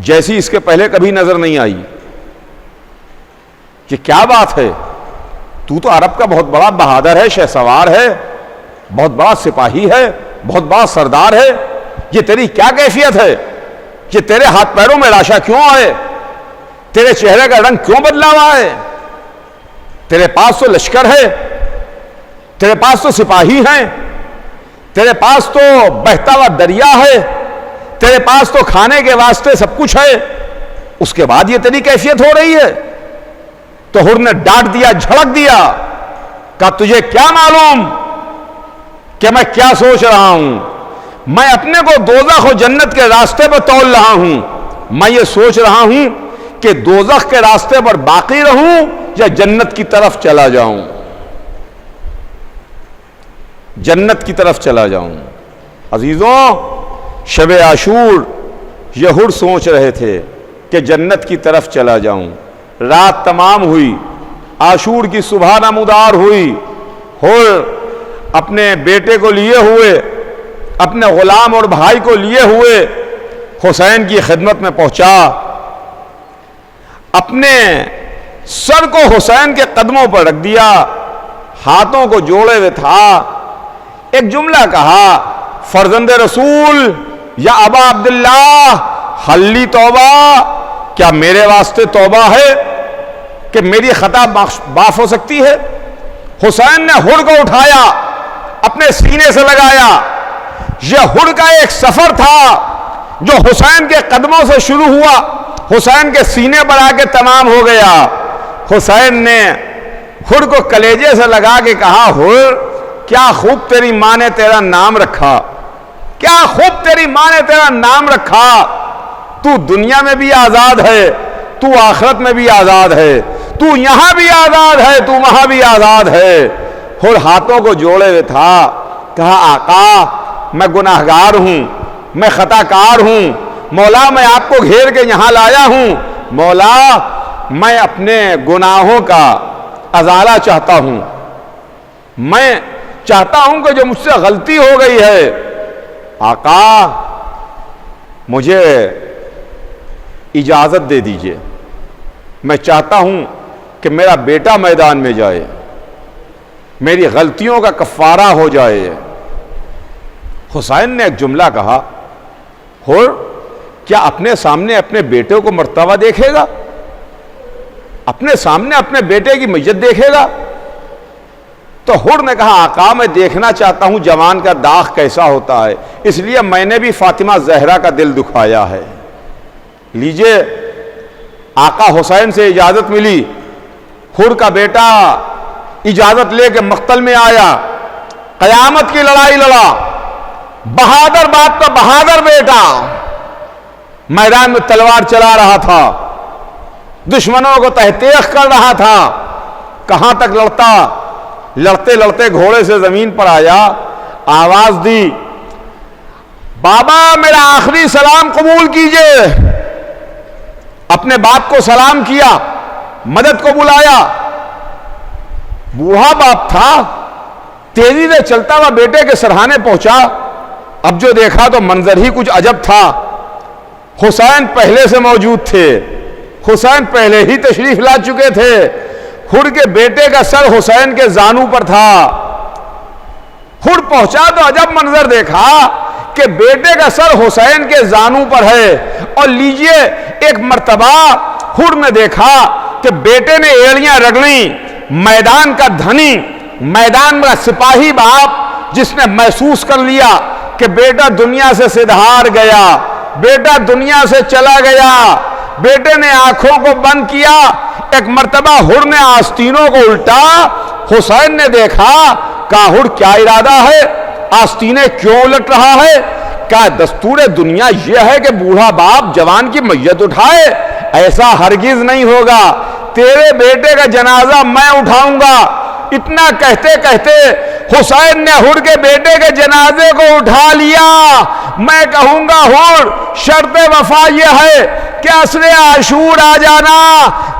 جیسی اس کے پہلے کبھی نظر نہیں آئی، کہ کیا بات ہے؟ تو عرب کا بہت بڑا بہادر ہے، شہسوار ہے، بہت بڑا سپاہی ہے، بہت بڑا سردار ہے، یہ تیری کیا کیفیت ہے؟ یہ تیرے ہاتھ پیروں میں راشا کیوں آئے؟ تیرے چہرے کا رنگ کیوں بدلا ہوا ہے؟ تیرے پاس تو لشکر ہے، تیرے پاس تو سپاہی ہیں، تیرے پاس تو بہتا ہوا دریا ہے، تیرے پاس تو کھانے کے واسطے سب کچھ ہے، اس کے بعد یہ تیری کیفیت ہو رہی ہے؟ تو حر نے ڈانٹ دیا، جھڑک دیا، کہا تجھے کیا معلوم کہ میں کیا سوچ رہا ہوں؟ میں اپنے کو دوزخ و جنت کے راستے پر تول رہا ہوں، میں یہ سوچ رہا ہوں کہ دوزخ کے راستے پر باقی رہوں یا جنت کی طرف چلا جاؤں، جنت کی طرف چلا جاؤں۔ عزیزوں، شب عاشور یہ حر سوچ رہے تھے کہ جنت کی طرف چلا جاؤں۔ رات تمام ہوئی، عاشور کی صبح نمودار ہوئی، حر اپنے بیٹے کو لیے ہوئے، اپنے غلام اور بھائی کو لیے ہوئے حسین کی خدمت میں پہنچا، اپنے سر کو حسین کے قدموں پر رکھ دیا، ہاتھوں کو جوڑے ہوئے تھا، ایک جملہ کہا، فرزند رسول یا ابا عبداللہ حلی توبہ، کیا میرے واسطے توبہ ہے کہ میری خطا معاف ہو سکتی ہے؟ حسین نے ہڑ کو اٹھایا، اپنے سینے سے لگایا۔ یہ ہڑ کا ایک سفر تھا جو حسین کے قدموں سے شروع ہوا، حسین کے سینے پر آ کے تمام ہو گیا۔ حسین نے ہڑ کو کلیجے سے لگا کے کہا، ہڑ کیا خوب تیری ماں نے تیرا نام رکھا، کیا خوب تیری ماں نے تیرا نام رکھا، تو دنیا میں بھی آزاد ہے، تو آخرت میں بھی آزاد ہے، تو یہاں بھی آزاد ہے، تو وہاں بھی آزاد ہے۔ ہڑ ہاتھوں کو جوڑے ہوئے تھا، کہا آقا میں گناہگار ہوں، میں خطا کار ہوں، مولا میں آپ کو گھیر کے یہاں لایا ہوں، مولا میں اپنے گناہوں کا ازالہ چاہتا ہوں، میں چاہتا ہوں کہ جو مجھ سے غلطی ہو گئی ہے آقا مجھے اجازت دے دیجئے، میں چاہتا ہوں کہ میرا بیٹا میدان میں جائے، میری غلطیوں کا کفارہ ہو جائے۔ حسین نے ایک جملہ کہا، ہڑ کیا اپنے سامنے اپنے بیٹے کو مرتبہ دیکھے گا، اپنے سامنے اپنے بیٹے کی میت دیکھے گا؟ تو ہڑ نے کہا آقا میں دیکھنا چاہتا ہوں جوان کا داغ کیسا ہوتا ہے، اس لیے میں نے بھی فاطمہ زہرا کا دل دکھایا ہے۔ لیجئے آقا حسین سے اجازت ملی، ہڑ کا بیٹا اجازت لے کے مقتل میں آیا، قیامت کی لڑائی لڑا، بہادر باپ کا بہادر بیٹا میدان میں تلوار چلا رہا تھا، دشمنوں کو تحقیق کر رہا تھا۔ کہاں تک لڑتا، لڑتے لڑتے گھوڑے سے زمین پر آیا، آواز دی بابا میرا آخری سلام قبول کیجئے۔ اپنے باپ کو سلام کیا، مدد کو بلایا۔ بوڑھا باپ تھا، تیزی سے چلتا ہوا بیٹے کے سرہانے پہنچا۔ اب جو دیکھا تو منظر ہی کچھ عجب تھا۔ حسین پہلے سے موجود تھے، حسین پہلے ہی تشریف لا چکے تھے۔ ہڑ کے بیٹے کا سر حسین کے زانو پر تھا۔ ہڑ پہنچا تو عجب منظر دیکھا کہ بیٹے کا سر حسین کے زانو پر ہے، اور لیجئے ایک مرتبہ ہڑ نے دیکھا کہ بیٹے نے ایڑیاں رگڑیں۔ میدان کا دھنی، میدان کا سپاہی باپ جس نے محسوس کر لیا کہ بیٹا دنیا سے سدھار گیا، بیٹا دنیا سے چلا گیا، بیٹے نے آنکھوں کو بند کیا۔ ایک مرتبہ ہڑ نے آستینوں کو الٹا، حسین نے دیکھا، کہا ہڑ کیا ارادہ ہے، آستینیں کیوں الٹ رہا ہے؟ کیا دستور دنیا یہ ہے کہ بوڑھا باپ جوان کی میت اٹھائے؟ ایسا ہرگز نہیں ہوگا، تیرے بیٹے کا جنازہ میں اٹھاؤں گا۔ اتنا کہتے کہتے حسین نے ہڑ کے بیٹے کے جنازے کو اٹھا لیا۔ میں کہوں گا ہڑ شرط وفا یہ ہے کہ عصر عاشور آ جانا،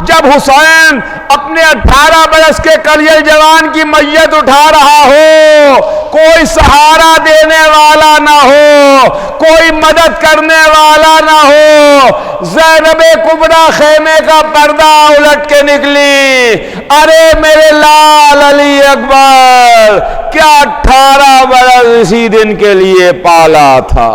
جب حسین اپنے 18 برس کے کلیل جوان کی میت اٹھا رہا ہو، کوئی سہارا دینے والا نہ ہو، کوئی مدد کرنے والا نہ ہو۔ زینب کبریٰ خیمے کا پردہ الٹ کے نکلی، ارے میرے لال علی اکبر، کیا 18 برس اسی دن کے لیے پالا تھا۔